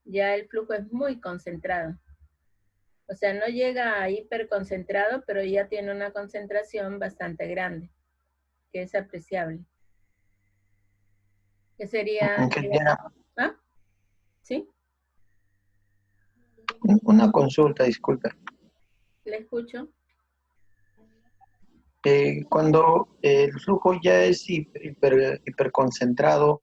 ya el flujo es muy concentrado. O sea, no llega a hiperconcentrado, pero ya tiene una concentración bastante grande, que es apreciable. ¿Qué sería? Ingeniera, ¿Ah? ¿Sí? una consulta, disculpe. ¿Le escucho? Cuando el flujo ya es hiperconcentrado,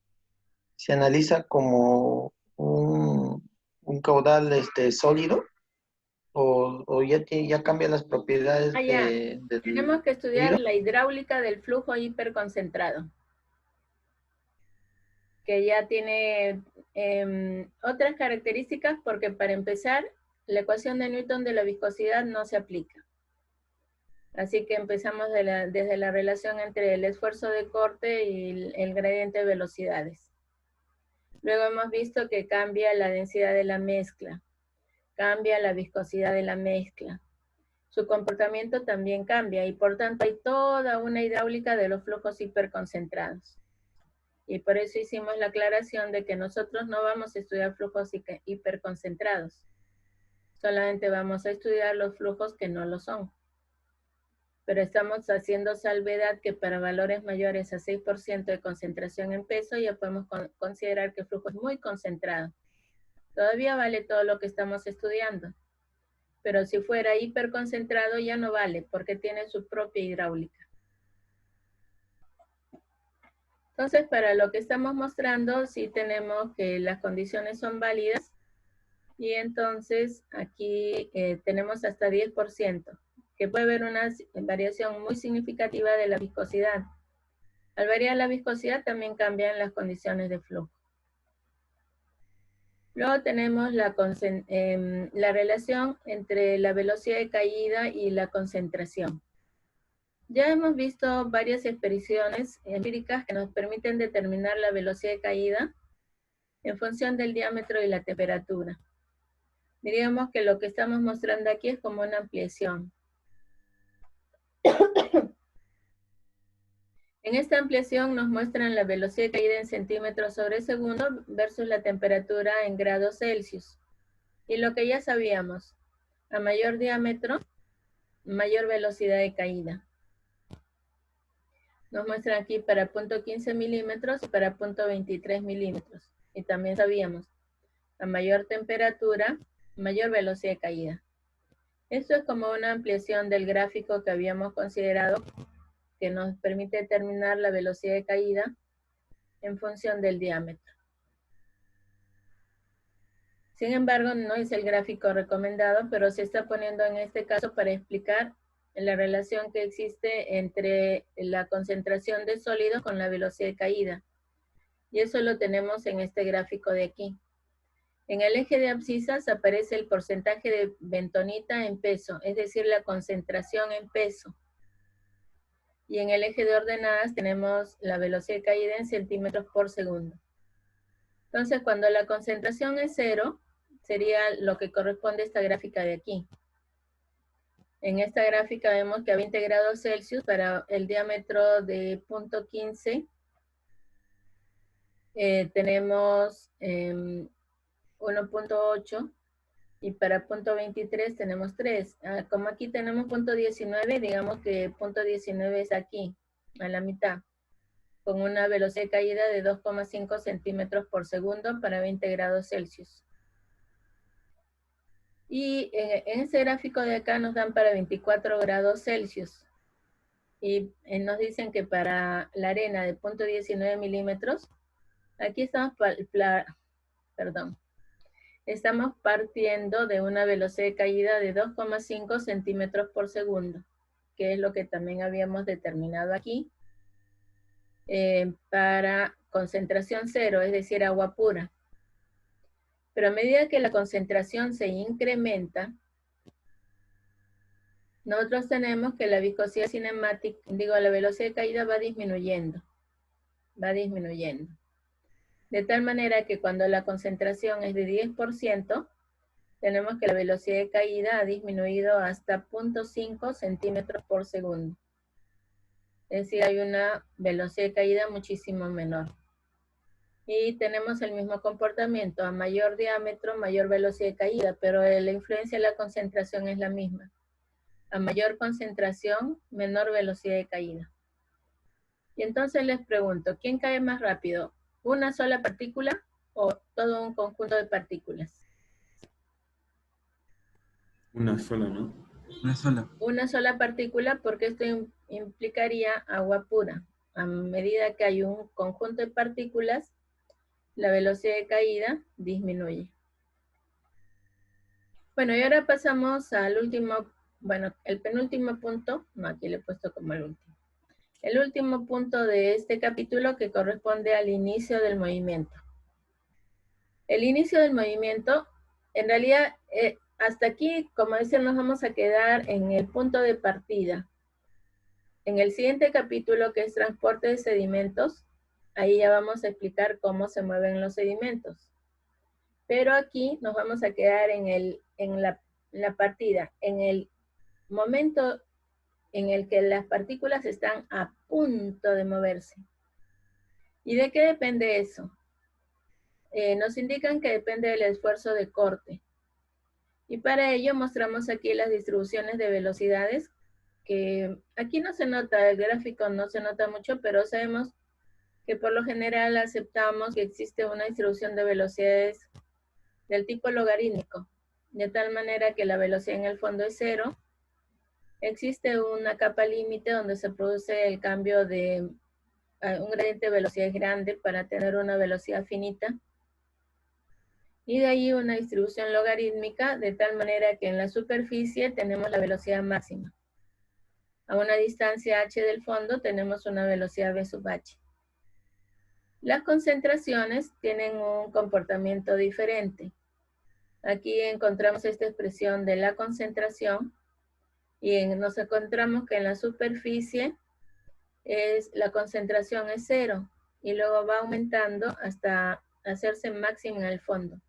¿se analiza como un caudal sólido? ¿O ya cambia las propiedades Ya. del Tenemos que estudiar fluido? la hidráulica del flujo hiperconcentrado, que ya tiene otras características porque para empezar, la ecuación de Newton de la viscosidad no se aplica. Así que empezamos desde la relación entre el esfuerzo de corte y el gradiente de velocidades. Luego hemos visto que cambia la densidad de la mezcla, cambia la viscosidad de la mezcla. Su comportamiento también cambia y por tanto hay toda una hidráulica de los flujos hiperconcentrados. Y por eso hicimos la aclaración de que nosotros no vamos a estudiar flujos hiperconcentrados. Solamente vamos a estudiar los flujos que no lo son. Pero estamos haciendo salvedad que para valores mayores a 6% de concentración en peso ya podemos considerar que el flujo es muy concentrado. Todavía vale todo lo que estamos estudiando. Pero si fuera hiperconcentrado ya no vale porque tiene su propia hidráulica. Entonces, para lo que estamos mostrando, sí tenemos que las condiciones son válidas y entonces aquí tenemos hasta 10%, que puede haber una variación muy significativa de la viscosidad. Al variar la viscosidad también cambian las condiciones de flujo. Luego tenemos la relación entre la velocidad de caída y la concentración. Ya hemos visto varias expediciones empíricas que nos permiten determinar la velocidad de caída en función del diámetro y la temperatura. Diríamos que lo que estamos mostrando aquí es como una ampliación. En esta ampliación nos muestran la velocidad de caída en centímetros sobre segundo versus la temperatura en grados Celsius. Y lo que ya sabíamos, a mayor diámetro, mayor velocidad de caída. Nos muestran aquí para 0.15 milímetros y para 0.23 milímetros. Y también sabíamos, a mayor temperatura, mayor velocidad de caída. Esto es como una ampliación del gráfico que habíamos considerado que nos permite determinar la velocidad de caída en función del diámetro. Sin embargo, no es el gráfico recomendado, pero se está poniendo en este caso para explicar la relación que existe entre la concentración de sólido con la velocidad de caída. Y eso lo tenemos en este gráfico de aquí. En el eje de abscisas aparece el porcentaje de bentonita en peso, es decir, la concentración en peso. Y en el eje de ordenadas tenemos la velocidad de caída en centímetros por segundo. Entonces, cuando la concentración es 0, sería lo que corresponde a esta gráfica de aquí. En esta gráfica vemos que a 20 grados Celsius, para el diámetro de 0.15, tenemos 1.8, y para 0.23 tenemos 3. Como aquí tenemos 0.19, digamos que 0.19 es aquí, a la mitad, con una velocidad de caída de 2,5 centímetros por segundo para 20 grados Celsius. Y en ese gráfico de acá nos dan para 24 grados Celsius. Y nos dicen que para la arena de 0.19 milímetros, aquí estamos, estamos partiendo de una velocidad de caída de 2,5 centímetros por segundo, que es lo que también habíamos determinado aquí, para concentración 0, es decir, agua pura. Pero a medida que la concentración se incrementa, nosotros tenemos que la viscosidad cinemática, la velocidad de caída va disminuyendo. De tal manera que cuando la concentración es de 10%, tenemos que la velocidad de caída ha disminuido hasta 0.5 centímetros por segundo. Es decir, hay una velocidad de caída muchísimo menor. Y tenemos el mismo comportamiento, a mayor diámetro, mayor velocidad de caída, pero la influencia de la concentración es la misma. A mayor concentración, menor velocidad de caída. Y entonces les pregunto, ¿quién cae más rápido? ¿Una sola partícula o todo un conjunto de partículas? Una sola, ¿no? Una sola. Una sola partícula, porque esto implicaría agua pura. A medida que hay un conjunto de partículas, la velocidad de caída disminuye. Bueno, y ahora pasamos al último, el penúltimo punto, no, aquí le he puesto como el último. El último punto de este capítulo, que corresponde al inicio del movimiento. El inicio del movimiento, en realidad, hasta aquí, como dicen, nos vamos a quedar en el punto de partida. En el siguiente capítulo, que es transporte de sedimentos, ahí ya vamos a explicar cómo se mueven los sedimentos. Pero aquí nos vamos a quedar en la partida, en el momento en el que las partículas están a punto de moverse. ¿Y de qué depende eso? Nos indican que depende del esfuerzo de corte. Y para ello mostramos aquí las distribuciones de velocidades, que aquí no se nota, el gráfico no se nota mucho, pero sabemos que por lo general aceptamos que existe una distribución de velocidades del tipo logarítmico, de tal manera que la velocidad en el fondo es 0. Existe una capa límite donde se produce el cambio de un gradiente de velocidad grande para tener una velocidad finita. Y de ahí una distribución logarítmica, de tal manera que en la superficie tenemos la velocidad máxima. A una distancia h del fondo tenemos una velocidad v sub h. Las concentraciones tienen un comportamiento diferente. Aquí encontramos esta expresión de la concentración y nos encontramos que en la superficie la concentración es 0 y luego va aumentando hasta hacerse máximo en el fondo.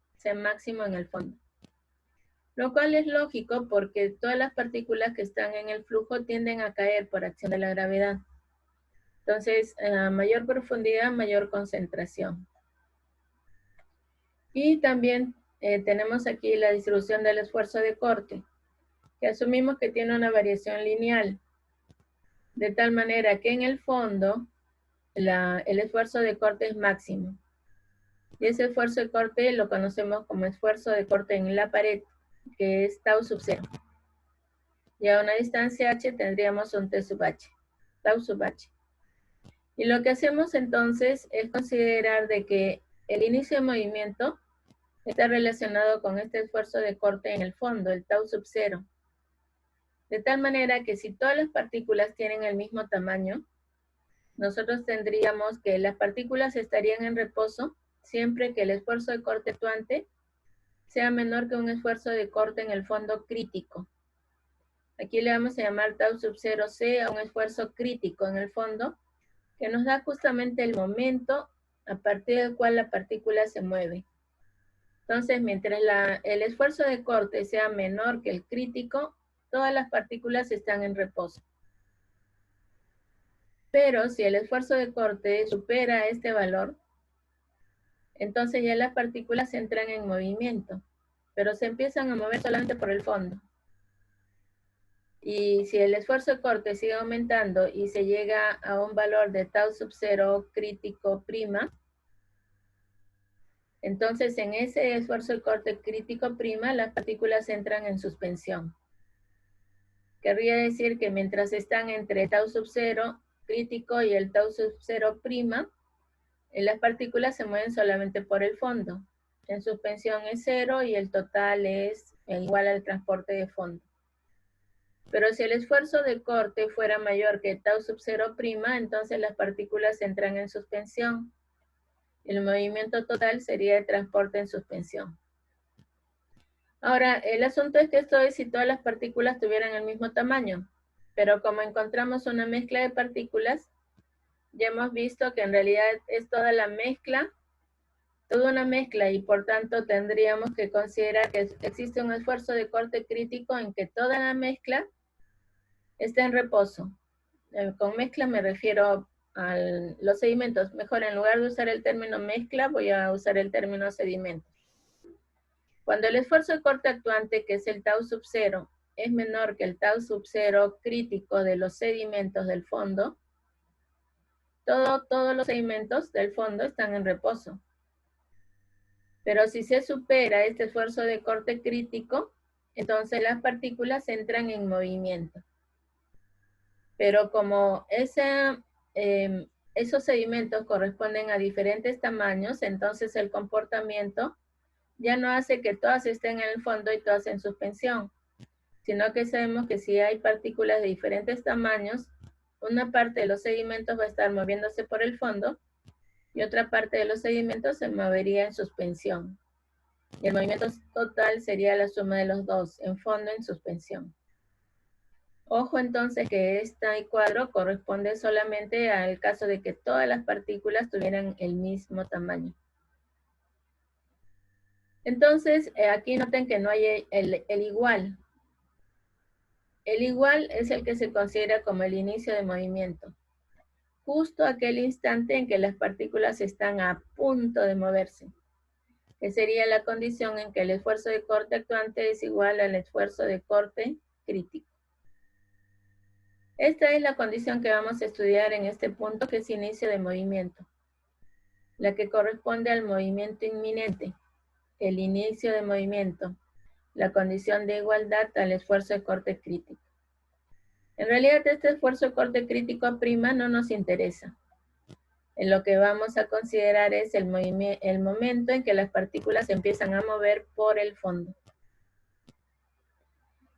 Lo cual es lógico porque todas las partículas que están en el flujo tienden a caer por acción de la gravedad. Entonces, a mayor profundidad, mayor concentración. Y también tenemos aquí la distribución del esfuerzo de corte, que asumimos que tiene una variación lineal, de tal manera que en el fondo el esfuerzo de corte es máximo. Y ese esfuerzo de corte lo conocemos como esfuerzo de corte en la pared, que es tau sub 0. Y a una distancia h tendríamos un t sub h, tau sub h. Y lo que hacemos entonces es considerar de que el inicio de movimiento está relacionado con este esfuerzo de corte en el fondo, el tau sub 0. De tal manera que si todas las partículas tienen el mismo tamaño, nosotros tendríamos que las partículas estarían en reposo siempre que el esfuerzo de corte actuante sea menor que un esfuerzo de corte en el fondo crítico. Aquí le vamos a llamar tau sub 0 C a un esfuerzo crítico en el fondo, que nos da justamente el momento a partir del cual la partícula se mueve. Entonces, mientras el esfuerzo de corte sea menor que el crítico, todas las partículas están en reposo. Pero si el esfuerzo de corte supera este valor, entonces ya las partículas entran en movimiento, pero se empiezan a mover solamente por el fondo. Y si el esfuerzo de corte sigue aumentando y se llega a un valor de tau sub 0 crítico prima, entonces en ese esfuerzo de corte crítico prima, las partículas entran en suspensión. Querría decir que mientras están entre tau sub 0 crítico y el tau sub 0 prima, las partículas se mueven solamente por el fondo. En suspensión es 0 y el total es igual al transporte de fondo. Pero si el esfuerzo de corte fuera mayor que tau sub 0 prima, entonces las partículas entran en suspensión. El movimiento total sería el transporte en suspensión. Ahora, el asunto es que esto es si todas las partículas tuvieran el mismo tamaño. Pero como encontramos una mezcla de partículas, ya hemos visto que en realidad es toda la mezcla, toda una mezcla, y por tanto tendríamos que considerar que existe un esfuerzo de corte crítico en que toda la mezcla está en reposo. Con mezcla me refiero a los sedimentos. Mejor, en lugar de usar el término mezcla, voy a usar el término sedimentos. Cuando el esfuerzo de corte actuante, que es el tau sub 0, es menor que el tau sub 0 crítico de los sedimentos del fondo, todos los sedimentos del fondo están en reposo. Pero si se supera este esfuerzo de corte crítico, entonces las partículas entran en movimiento. Pero como esos sedimentos corresponden a diferentes tamaños, entonces el comportamiento ya no hace que todas estén en el fondo y todas en suspensión, sino que sabemos que si hay partículas de diferentes tamaños, una parte de los sedimentos va a estar moviéndose por el fondo y otra parte de los sedimentos se movería en suspensión. Y el movimiento total sería la suma de los dos, en fondo y en suspensión. Ojo entonces que este cuadro corresponde solamente al caso de que todas las partículas tuvieran el mismo tamaño. Entonces, aquí noten que no hay el igual. El igual es el que se considera como el inicio de movimiento. Justo aquel instante en que las partículas están a punto de moverse, que sería la condición en que el esfuerzo de corte actuante es igual al esfuerzo de corte crítico. Esta es la condición que vamos a estudiar en este punto, que es inicio de movimiento, la que corresponde al movimiento inminente, el inicio de movimiento, la condición de igualdad al esfuerzo de corte crítico. En realidad, este esfuerzo de corte crítico prima no nos interesa. En lo que vamos a considerar es el momento en que las partículas empiezan a mover por el fondo.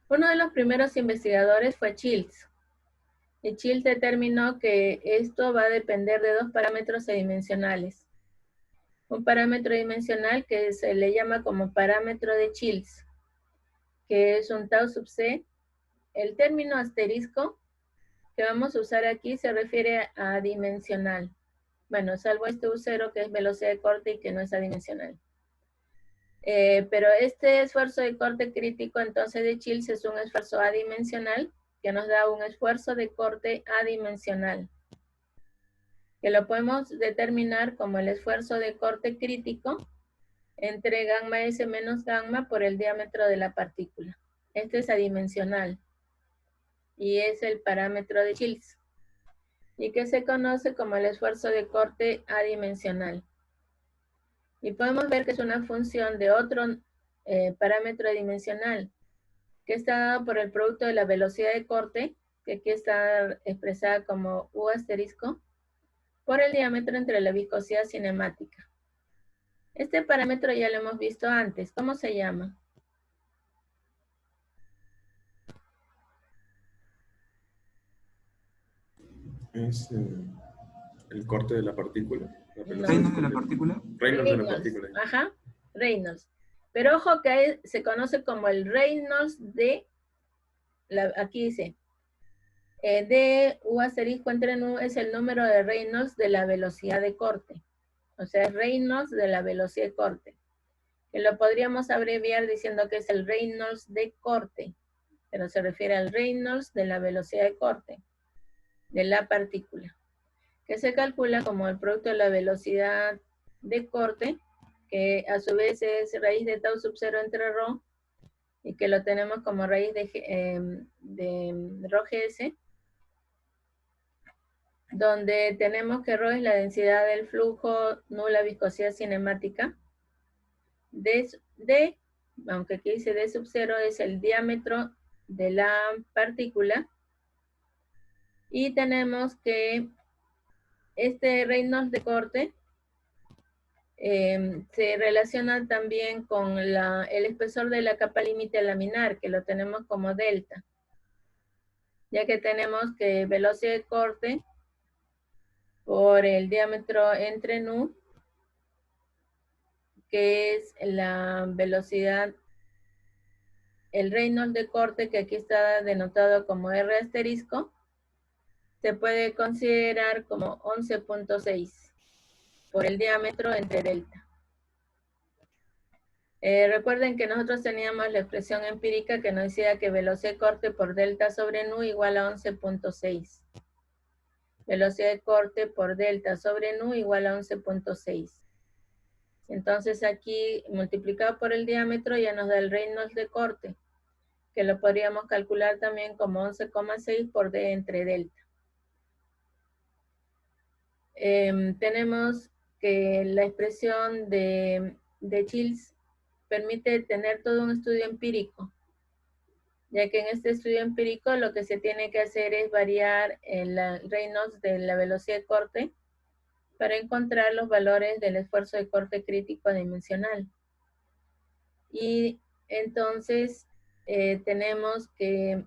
Uno de los primeros investigadores fue Childs. Y Childs determinó que esto va a depender de dos parámetros adimensionales. Un parámetro dimensional que se le llama como parámetro de Childs, que es un tau sub c. El término asterisco que vamos a usar aquí se refiere a adimensional. Bueno, salvo este U0 que es velocidad de corte y que no es adimensional. Pero este esfuerzo de corte crítico entonces de Childs es un esfuerzo adimensional que nos da un esfuerzo de corte adimensional, que lo podemos determinar como el esfuerzo de corte crítico entre gamma S menos gamma por el diámetro de la partícula. Este es adimensional y es el parámetro de Childs, y que se conoce como el esfuerzo de corte adimensional. Y podemos ver que es una función de otro parámetro adimensional, que está dado por el producto de la velocidad de corte, que aquí está expresada como U asterisco, por el diámetro entre la viscosidad cinemática. Este parámetro ya lo hemos visto antes. ¿Cómo se llama? Es el corte de la partícula. La No. velocidad ¿Reynolds de la completa. partícula? Reynolds de la partícula. Ajá, Reynolds. Pero ojo que se conoce como el Reynolds de, aquí dice, D, U asterisco entre nu es el número de Reynolds de la velocidad de corte. O sea, es Reynolds de la velocidad de corte. Que lo podríamos abreviar diciendo que es el Reynolds de corte, pero se refiere al Reynolds de la velocidad de corte de la partícula, que se calcula como el producto de la velocidad de corte, que a su vez es raíz de tau sub 0 entre rho, y que lo tenemos como raíz de rho gs, donde tenemos que rho es la densidad del flujo, nu la viscosidad cinemática, D, aunque aquí dice D sub 0, es el diámetro de la partícula, y tenemos que este Reynolds de corte se relaciona también con el espesor de la capa límite laminar, que lo tenemos como delta, ya que tenemos que velocidad de corte por el diámetro entre nu, que es la velocidad, el Reynolds de corte, que aquí está denotado como R asterisco, se puede considerar como 11.6 por el diámetro entre delta. Recuerden que nosotros teníamos la expresión empírica que nos decía que velocidad de corte por delta sobre nu igual a 11.6. Velocidad de corte por delta sobre nu igual a 11.6. Entonces aquí multiplicado por el diámetro ya nos da el Reynolds de corte, que lo podríamos calcular también como 11,6 por D entre delta. Tenemos que la expresión de Childs permite tener todo un estudio empírico, ya que en este estudio empírico lo que se tiene que hacer es variar el Reynolds de la velocidad de corte para encontrar los valores del esfuerzo de corte crítico dimensional. Y entonces tenemos que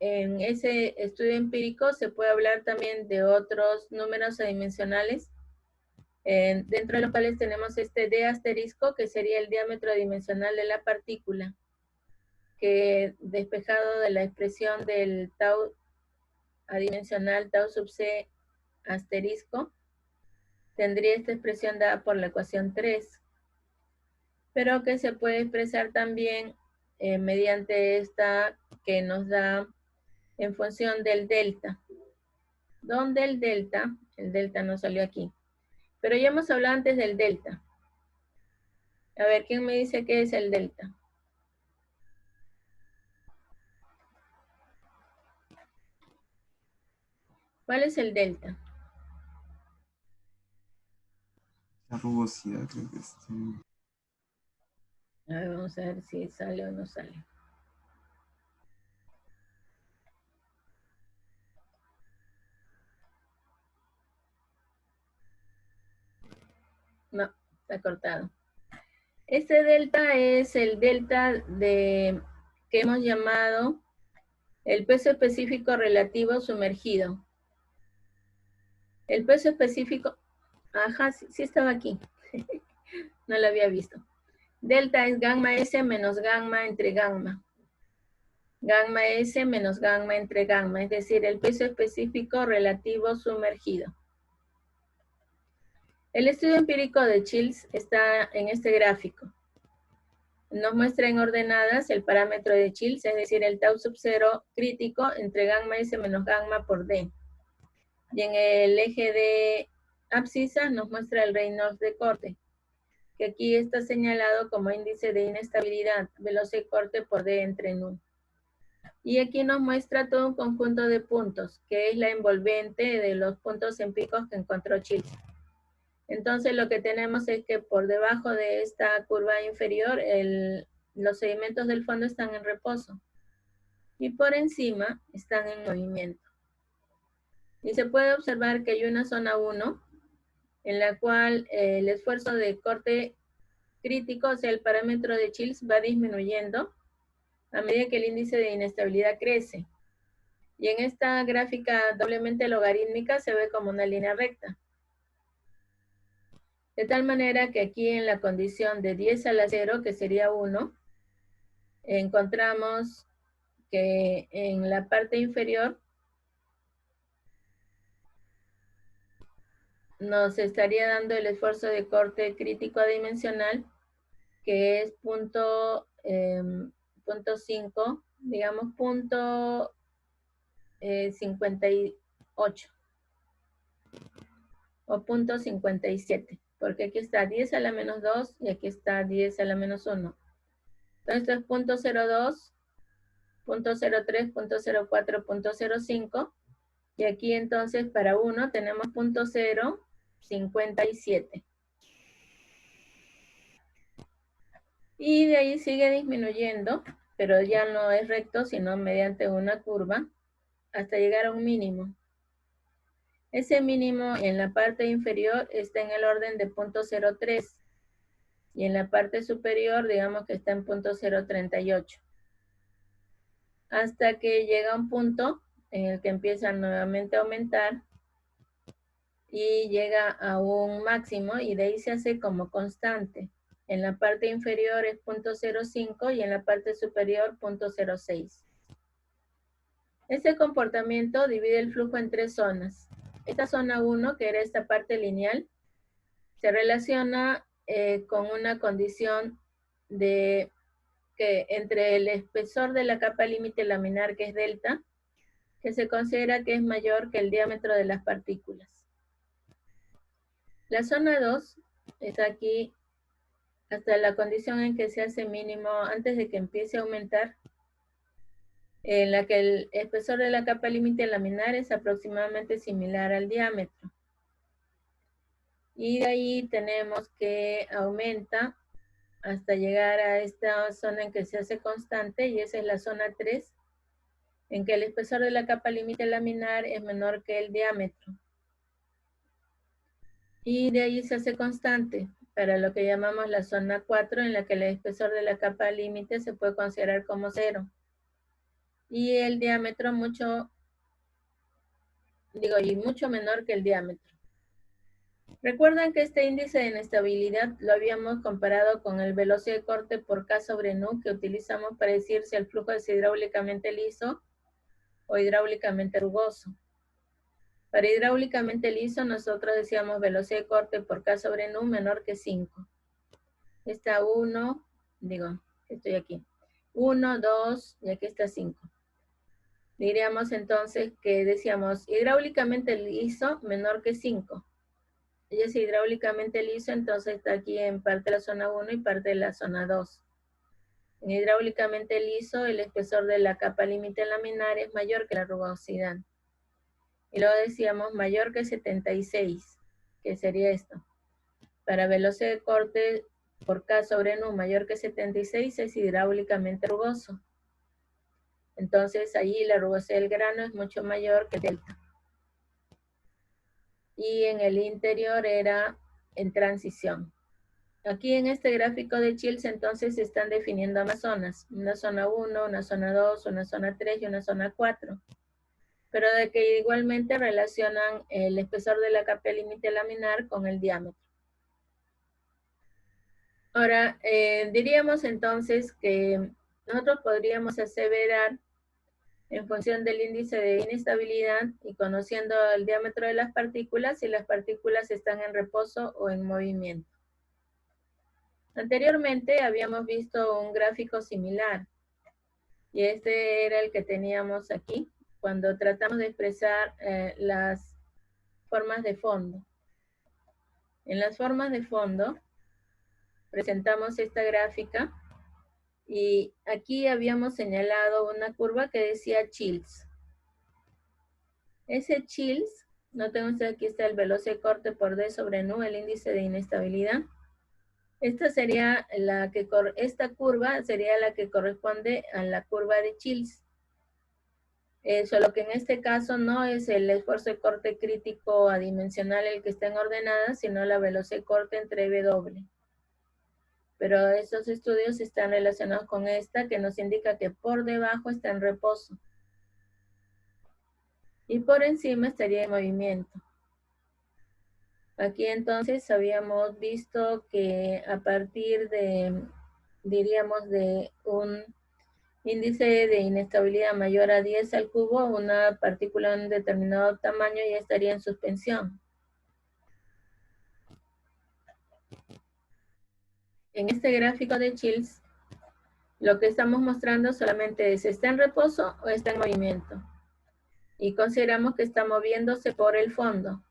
en ese estudio empírico se puede hablar también de otros números adimensionales, dentro de los cuales tenemos este D asterisco, que sería el diámetro dimensional de la partícula, que despejado de la expresión del tau adimensional tau sub c asterisco, tendría esta expresión dada por la ecuación 3, pero que se puede expresar también mediante esta que nos da en función del delta, donde el delta no salió aquí, pero ya hemos hablado antes del delta. A ver, ¿quién me dice qué es el delta? ¿Cuál es el delta? La rugosidad, creo que es. A ver, vamos a ver si sale o no sale. No, está cortado. Este delta es el delta que hemos llamado el peso específico relativo sumergido. El peso específico, ajá, sí estaba aquí. No lo había visto. Delta es gamma S menos gamma entre gamma. Gamma S menos gamma entre gamma, es decir, el peso específico relativo sumergido. El estudio empírico de Childs está en este gráfico. Nos muestra en ordenadas el parámetro de Childs, es decir, el tau sub 0 crítico entre gamma S menos gamma por D. Y en el eje de abscisas nos muestra el Reynolds de corte, que aquí está señalado como índice de inestabilidad, velocidad de corte por D entre nu. Y aquí nos muestra todo un conjunto de puntos, que es la envolvente de los puntos empíricos que encontró Childs. Entonces lo que tenemos es que por debajo de esta curva inferior, los sedimentos del fondo están en reposo. Y por encima están en movimiento. Y se puede observar que hay una zona 1, en la cual el esfuerzo de corte crítico, o sea, el parámetro de Childs, va disminuyendo a medida que el índice de inestabilidad crece. Y en esta gráfica doblemente logarítmica se ve como una línea recta. De tal manera que aquí en la condición de 10 a la 0, que sería 1, encontramos que en la parte inferior nos estaría dando el esfuerzo de corte crítico adimensional, que es punto 5, digamos punto 58 o punto 57, porque aquí está 10 a la menos 2 y aquí está 10 a la menos 1. Entonces esto es punto 02, punto 03, punto 04, punto 05, y aquí entonces para 1 tenemos punto 0,57. Y de ahí sigue disminuyendo, pero ya no es recto, sino mediante una curva, hasta llegar a un mínimo. Ese mínimo en la parte inferior está en el orden de punto 0,3 y en la parte superior digamos que está en punto 0,38. Hasta que llega un punto en el que empieza nuevamente a aumentar y llega a un máximo y de ahí se hace como constante. En la parte inferior es punto 0,5 y en la parte superior punto 0,6. Este comportamiento divide el flujo en 3 zonas. Esta zona 1, que era esta parte lineal, se relaciona con una condición de que entre el espesor de la capa límite laminar, que es delta, que se considera que es mayor que el diámetro de las partículas. La zona 2 está aquí hasta la condición en que se hace mínimo antes de que empiece a aumentar, en la que el espesor de la capa límite laminar es aproximadamente similar al diámetro. Y de ahí tenemos que aumenta hasta llegar a esta zona en que se hace constante, y esa es la zona 3, en que el espesor de la capa límite laminar es menor que el diámetro. Y de ahí se hace constante para lo que llamamos la zona 4, en la que el espesor de la capa límite se puede considerar como 0. Y el diámetro mucho menor que el diámetro. Recuerdan que este índice de inestabilidad lo habíamos comparado con el velocidad de corte por K sobre Nu que utilizamos para decir si el flujo es hidráulicamente liso o hidráulicamente rugoso. Para hidráulicamente liso nosotros decíamos velocidad de corte por K sobre Nu menor que 5. Está 1, estoy aquí. 1, 2 y aquí está 5. Diríamos entonces que decíamos hidráulicamente liso menor que 5. Y es hidráulicamente liso, entonces está aquí en parte de la zona 1 y parte de la zona 2. En hidráulicamente liso, el espesor de la capa límite laminar es mayor que la rugosidad. Y luego decíamos mayor que 76, que sería esto. Para velocidad de corte por K sobre Nu mayor que 76 es hidráulicamente rugoso. Entonces allí la rugosidad del grano es mucho mayor que delta. Y en el interior era en transición. Aquí en este gráfico de Childs entonces se están definiendo más zonas. Una zona 1, una zona 2, una zona 3 y una zona 4. Pero de que igualmente relacionan el espesor de la capa límite laminar con el diámetro. Ahora, diríamos entonces que nosotros podríamos aseverar en función del índice de inestabilidad y conociendo el diámetro de las partículas, si las partículas están en reposo o en movimiento. Anteriormente habíamos visto un gráfico similar, y este era el que teníamos aquí, cuando tratamos de expresar las formas de fondo. En las formas de fondo, presentamos esta gráfica, y aquí habíamos señalado una curva que decía Childs. Ese Childs, noten ustedes aquí está el velocidad de corte por D sobre Nu, el índice de inestabilidad. Esta curva sería la que corresponde a la curva de Childs. Solo que en este caso no es el esfuerzo de corte crítico adimensional el que está en ordenada, sino la velocidad de corte entre W. Pero estos estudios están relacionados con esta, que nos indica que por debajo está en reposo. y por encima estaría en movimiento. Aquí entonces habíamos visto que a partir de, diríamos, de un índice de inestabilidad mayor a 10 al cubo, una partícula de un determinado tamaño ya estaría en suspensión. En este gráfico de Childs, lo que estamos mostrando solamente es, ¿está en reposo o está en movimiento? Y consideramos que está moviéndose por el fondo.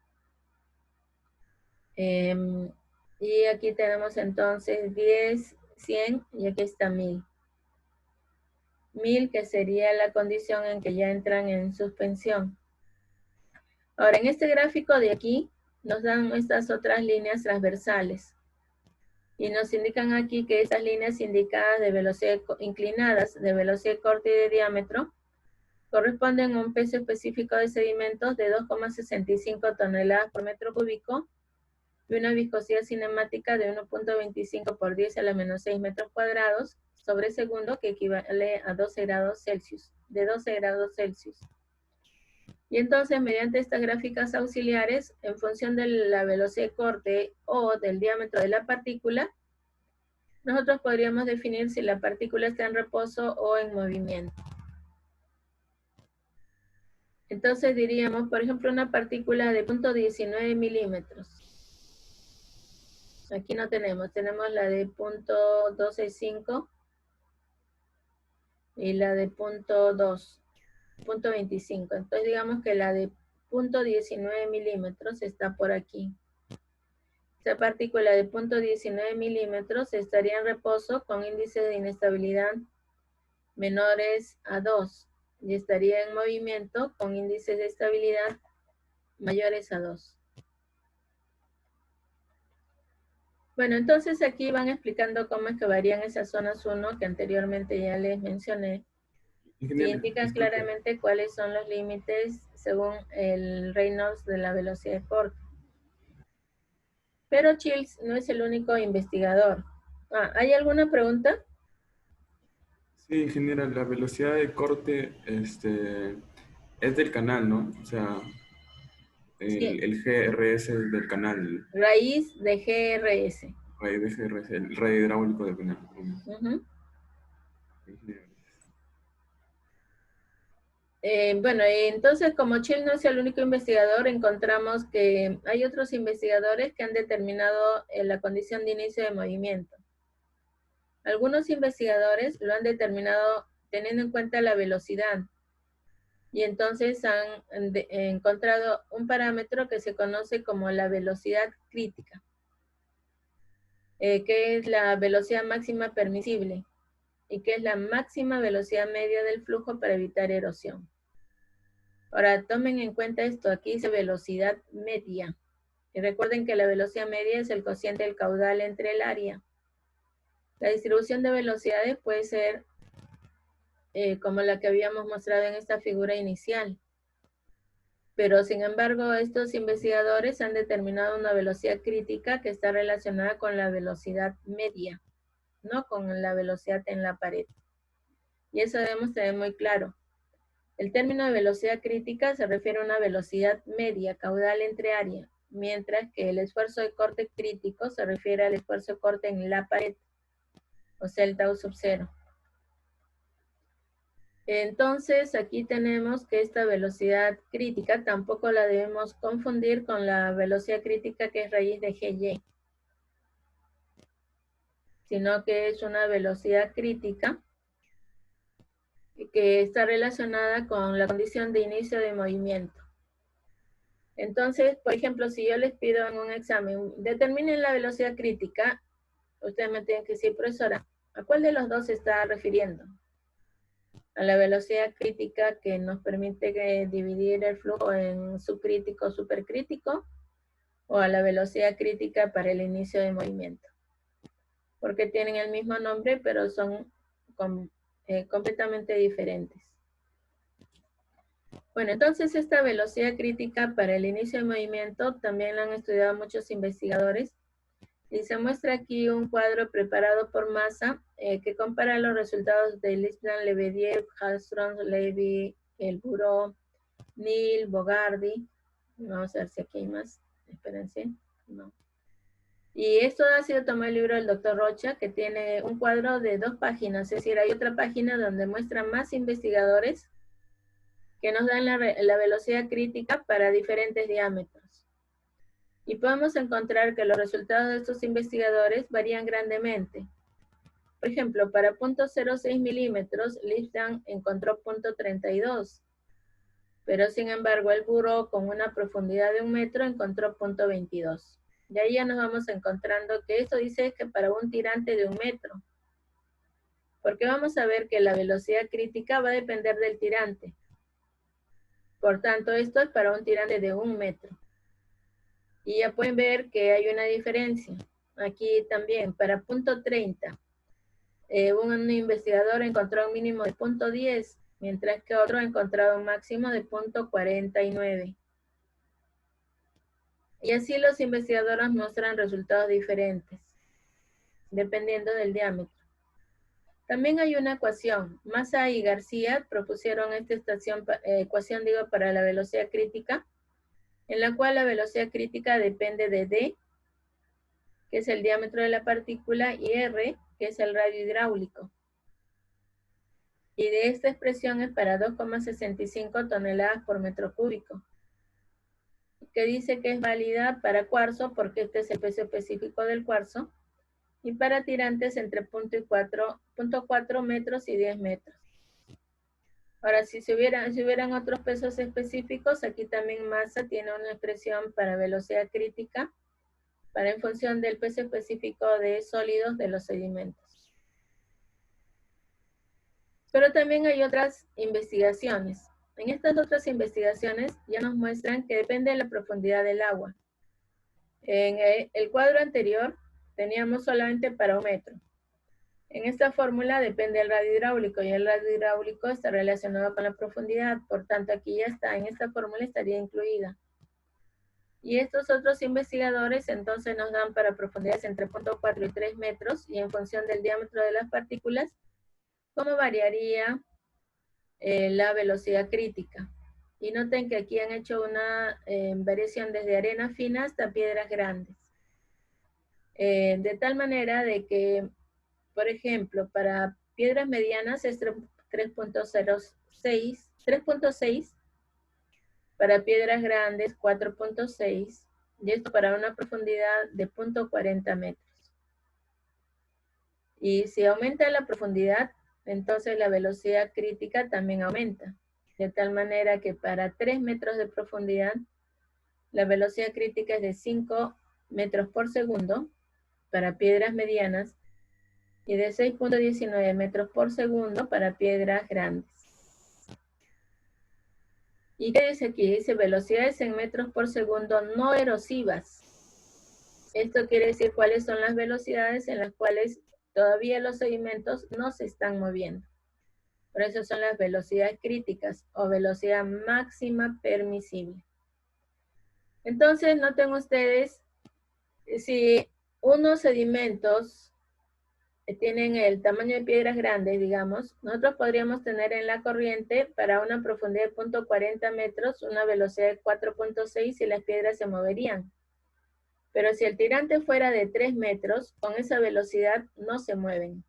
Y aquí tenemos entonces 10, 100 y aquí está 1000. 1000 que sería la condición en que ya entran en suspensión. Ahora, en este gráfico de aquí nos dan estas otras líneas transversales. Y nos indican aquí que estas líneas indicadas de velocidad inclinadas, de velocidad corta y de diámetro, corresponden a un peso específico de sedimentos de 2,65 toneladas por metro cúbico y una viscosidad cinemática de 1.25 por 10 a la menos 6 metros cuadrados sobre segundo, que equivale a 12 grados Celsius, de 12 grados Celsius. Y entonces, mediante estas gráficas auxiliares, en función de la velocidad de corte o del diámetro de la partícula, nosotros podríamos definir si la partícula está en reposo o en movimiento. Entonces diríamos, por ejemplo, una partícula de 0.19 milímetros. Aquí no tenemos la de 0.265 y la de 0.25. Entonces digamos que la de 0.19 milímetros está por aquí. Esta partícula de 0.19 milímetros estaría en reposo con índice de inestabilidad menores a 2 y estaría en movimiento con índices de estabilidad mayores a 2. Bueno, entonces aquí van explicando cómo es que varían esas zonas 1 que anteriormente ya les mencioné. Y indican claramente cuáles son los límites según el Reynolds de la velocidad de corte. Pero Childs no es el único investigador. ¿Hay alguna pregunta? Sí, ingeniera, la velocidad de corte es del canal, ¿no? O sea, el GRS del canal. Raíz de GRS. Raíz de GRS, el radio hidráulico del canal. Bueno, entonces como Childs no es el único investigador, encontramos que hay otros investigadores que han determinado la condición de inicio de movimiento. Algunos investigadores lo han determinado teniendo en cuenta la velocidad. Y entonces han encontrado un parámetro que se conoce como la velocidad crítica, que es la velocidad máxima permisible y que es la máxima velocidad media del flujo para evitar erosión. Ahora, tomen en cuenta esto, aquí dice velocidad media. Y recuerden que la velocidad media es el cociente del caudal entre el área. La distribución de velocidades puede ser como la que habíamos mostrado en esta figura inicial. Pero, sin embargo, estos investigadores han determinado una velocidad crítica que está relacionada con la velocidad media, no con la velocidad en la pared. Y eso debemos tener muy claro. El término de velocidad crítica se refiere a una velocidad media caudal entre área, mientras que el esfuerzo de corte crítico se refiere al esfuerzo de corte en la pared, o sea, el tau sub 0. Entonces, aquí tenemos que esta velocidad crítica tampoco la debemos confundir con la velocidad crítica que es raíz de GY, sino que es una velocidad crítica que está relacionada con la condición de inicio de movimiento. Entonces, por ejemplo, si yo les pido en un examen, determinen la velocidad crítica, ustedes me tienen que decir, profesora, ¿a cuál de los dos se está refiriendo? ¿A la velocidad crítica que nos permite dividir el flujo en subcrítico, supercrítico? ¿O a la velocidad crítica para el inicio de movimiento? Porque tienen el mismo nombre, pero son completamente diferentes. Bueno, entonces esta velocidad crítica para el inicio de movimiento también la han estudiado muchos investigadores. Y se muestra aquí un cuadro preparado por Massa que compara los resultados de Lisbon, Lebediev, Hallström, Levy, El Bureau, Neal, Bogardi. Vamos a ver si aquí hay más. Espérense. No. Y esto ha sido tomado el libro del doctor Rocha, que tiene un cuadro de 2 páginas. Es decir, hay otra página donde muestra más investigadores que nos dan la velocidad crítica para diferentes diámetros. Y podemos encontrar que los resultados de estos investigadores varían grandemente. Por ejemplo, para 0.06 milímetros, Lipton encontró 0.32. Pero sin embargo, el buró con una profundidad de 1 metro encontró 0.22. Y ahí ya nos vamos encontrando que esto dice que para un tirante de 1 metro. Porque vamos a ver que la velocidad crítica va a depender del tirante. Por tanto, esto es para un tirante de 1 metro. Y ya pueden ver que hay una diferencia. Aquí también, para 0.30, un investigador encontró un mínimo de 0.10, mientras que otro encontró un máximo de 0.49. Y así los investigadores muestran resultados diferentes, dependiendo del diámetro. También hay una ecuación. Massa y García propusieron esta ecuación para la velocidad crítica, en la cual la velocidad crítica depende de D, que es el diámetro de la partícula, y R, que es el radio hidráulico. Y de esta expresión es para 2,65 toneladas por metro cúbico, que dice que es válida para cuarzo porque este es el peso específico del cuarzo, y para tirantes entre 0.4 metros y 10 metros. Ahora, si hubieran otros pesos específicos, aquí también Massa tiene una expresión para velocidad crítica, para en función del peso específico de sólidos de los sedimentos. Pero también hay otras investigaciones. En estas otras investigaciones ya nos muestran que depende de la profundidad del agua. En el cuadro anterior teníamos solamente para 1 metro. En esta fórmula depende del radio hidráulico y el radio hidráulico está relacionado con la profundidad. Por tanto, aquí ya está, en esta fórmula estaría incluida. Y estos otros investigadores entonces nos dan para profundidades entre 0.4 y 3 metros y en función del diámetro de las partículas, cómo variaría la velocidad crítica. Y noten que aquí han hecho una variación desde arena fina hasta piedras grandes. De tal manera de que, por ejemplo, para piedras medianas es 3.6, para piedras grandes 4.6, y esto para una profundidad de 0.40 metros. Y si aumenta la profundidad, entonces la velocidad crítica también aumenta, de tal manera que para 3 metros de profundidad, la velocidad crítica es de 5 metros por segundo para piedras medianas y de 6.19 metros por segundo para piedras grandes. ¿Y qué dice aquí? Dice velocidades en metros por segundo no erosivas. Esto quiere decir cuáles son las velocidades en las cuales todavía los sedimentos no se están moviendo. Por eso son las velocidades críticas o velocidad máxima permisible. Entonces, noten ustedes, si unos sedimentos tienen el tamaño de piedras grandes, digamos, nosotros podríamos tener en la corriente para una profundidad de 0.40 metros una velocidad de 4.6 y las piedras se moverían. Pero si el tirante fuera de 3 metros, con esa velocidad no se mueven.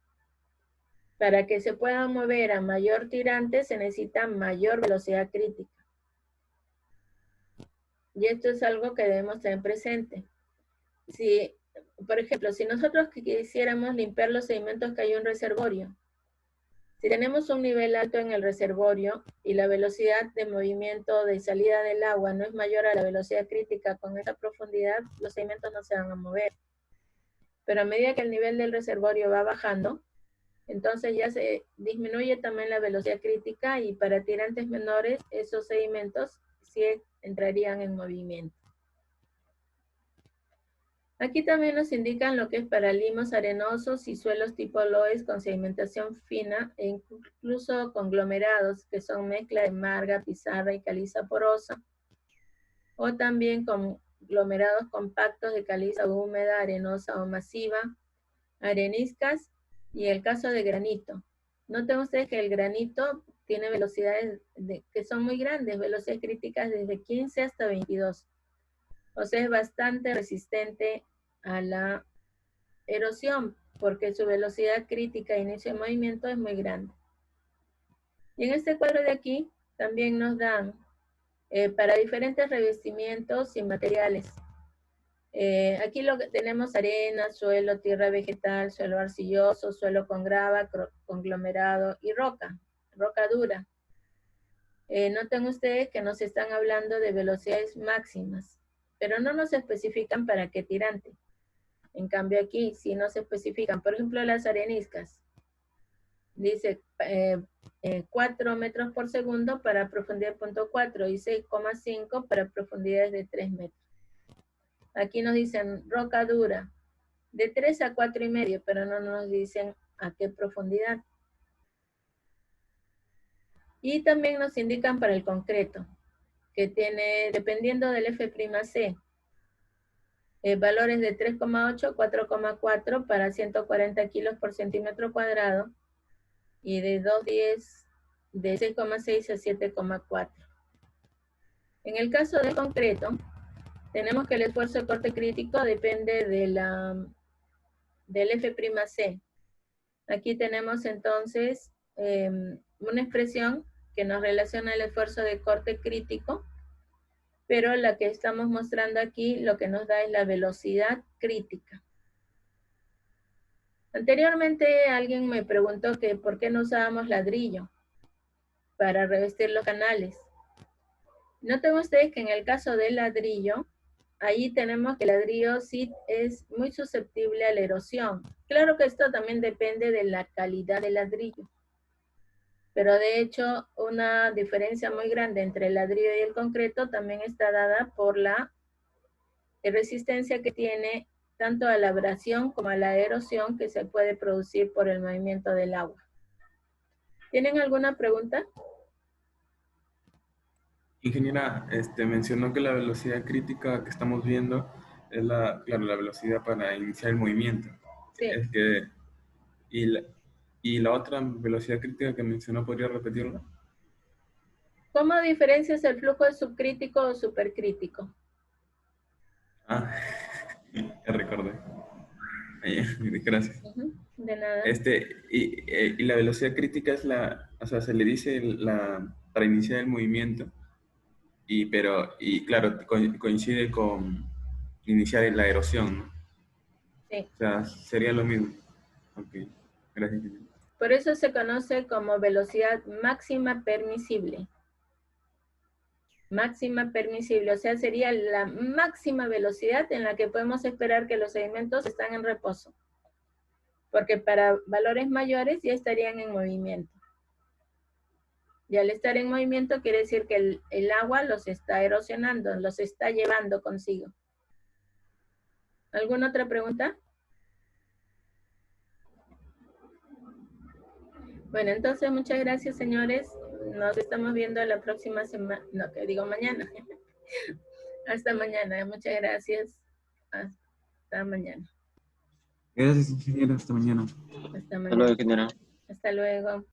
Para que se puedan mover a mayor tirante se necesita mayor velocidad crítica. Y esto es algo que debemos tener presente. Si, por ejemplo, si nosotros quisiéramos limpiar los sedimentos que hay en un reservorio, si tenemos un nivel alto en el reservorio y la velocidad de movimiento de salida del agua no es mayor a la velocidad crítica con esa profundidad, los sedimentos no se van a mover. Pero a medida que el nivel del reservorio va bajando, entonces ya se disminuye también la velocidad crítica y para tirantes menores esos sedimentos sí entrarían en movimiento. Aquí también nos indican lo que es para limos arenosos y suelos tipo loess con sedimentación fina e incluso conglomerados, que son mezcla de marga, pizarra y caliza porosa, o también conglomerados compactos de caliza húmeda, arenosa o masiva, areniscas y el caso de granito. Noten ustedes que el granito tiene velocidades que son muy grandes, velocidades críticas desde 15 hasta 22. O sea, es bastante resistente a la erosión, porque su velocidad crítica de inicio de movimiento es muy grande. Y en este cuadro de aquí también nos dan para diferentes revestimientos y materiales. Aquí lo que tenemos arena, suelo, tierra vegetal, suelo arcilloso, suelo con grava, conglomerado y roca dura. Noten ustedes que nos están hablando de velocidades máximas, pero no nos especifican para qué tirante. En cambio aquí sí nos especifican, por ejemplo las areniscas. Dice 4 metros por segundo para profundidad de 0.4 y 6,5 para profundidades de 3 metros. Aquí nos dicen roca dura, de 3 a 4,5, pero no nos dicen a qué profundidad. Y también nos indican para el concreto, que tiene, dependiendo del F'C, valores de 3,8, 4,4 para 140 kilos por centímetro cuadrado, y de 2,10 de 6,6 a 7,4. En el caso del concreto, tenemos que el esfuerzo de corte crítico depende de del F'C. Aquí tenemos entonces una expresión que nos relaciona el esfuerzo de corte crítico, pero la que estamos mostrando aquí lo que nos da es la velocidad crítica. Anteriormente alguien me preguntó que por qué no usábamos ladrillo para revestir los canales. Noten ustedes que en el caso del ladrillo, ahí tenemos que el ladrillo sí es muy susceptible a la erosión. Claro que esto también depende de la calidad del ladrillo. Pero de hecho, una diferencia muy grande entre el ladrillo y el concreto también está dada por la resistencia que tiene tanto a la abrasión como a la erosión que se puede producir por el movimiento del agua. ¿Tienen alguna pregunta? Ingeniera, mencionó que la velocidad crítica que estamos viendo es la velocidad para iniciar el movimiento. Sí. Y la otra velocidad crítica que mencionó, ¿podría repetirla? ¿Cómo diferencias el flujo de subcrítico o supercrítico? Ah, ya recordé. Gracias. De nada. Y la velocidad crítica es o sea, se le dice para iniciar el movimiento, y claro, coincide con iniciar la erosión, ¿no? Sí. O sea, sería lo mismo. Ok, gracias. Por eso se conoce como velocidad máxima permisible. Máxima permisible, o sea, sería la máxima velocidad en la que podemos esperar que los sedimentos están en reposo. Porque para valores mayores ya estarían en movimiento. Y al estar en movimiento quiere decir que el agua los está erosionando, los está llevando consigo. ¿Alguna otra pregunta? Bueno, entonces muchas gracias, señores. Nos estamos viendo la próxima semana, no, que digo mañana. Hasta mañana, muchas gracias. Hasta mañana. Gracias, ingeniero. Hasta mañana. Hasta Hasta luego, mañana. ingeniero. Hasta luego.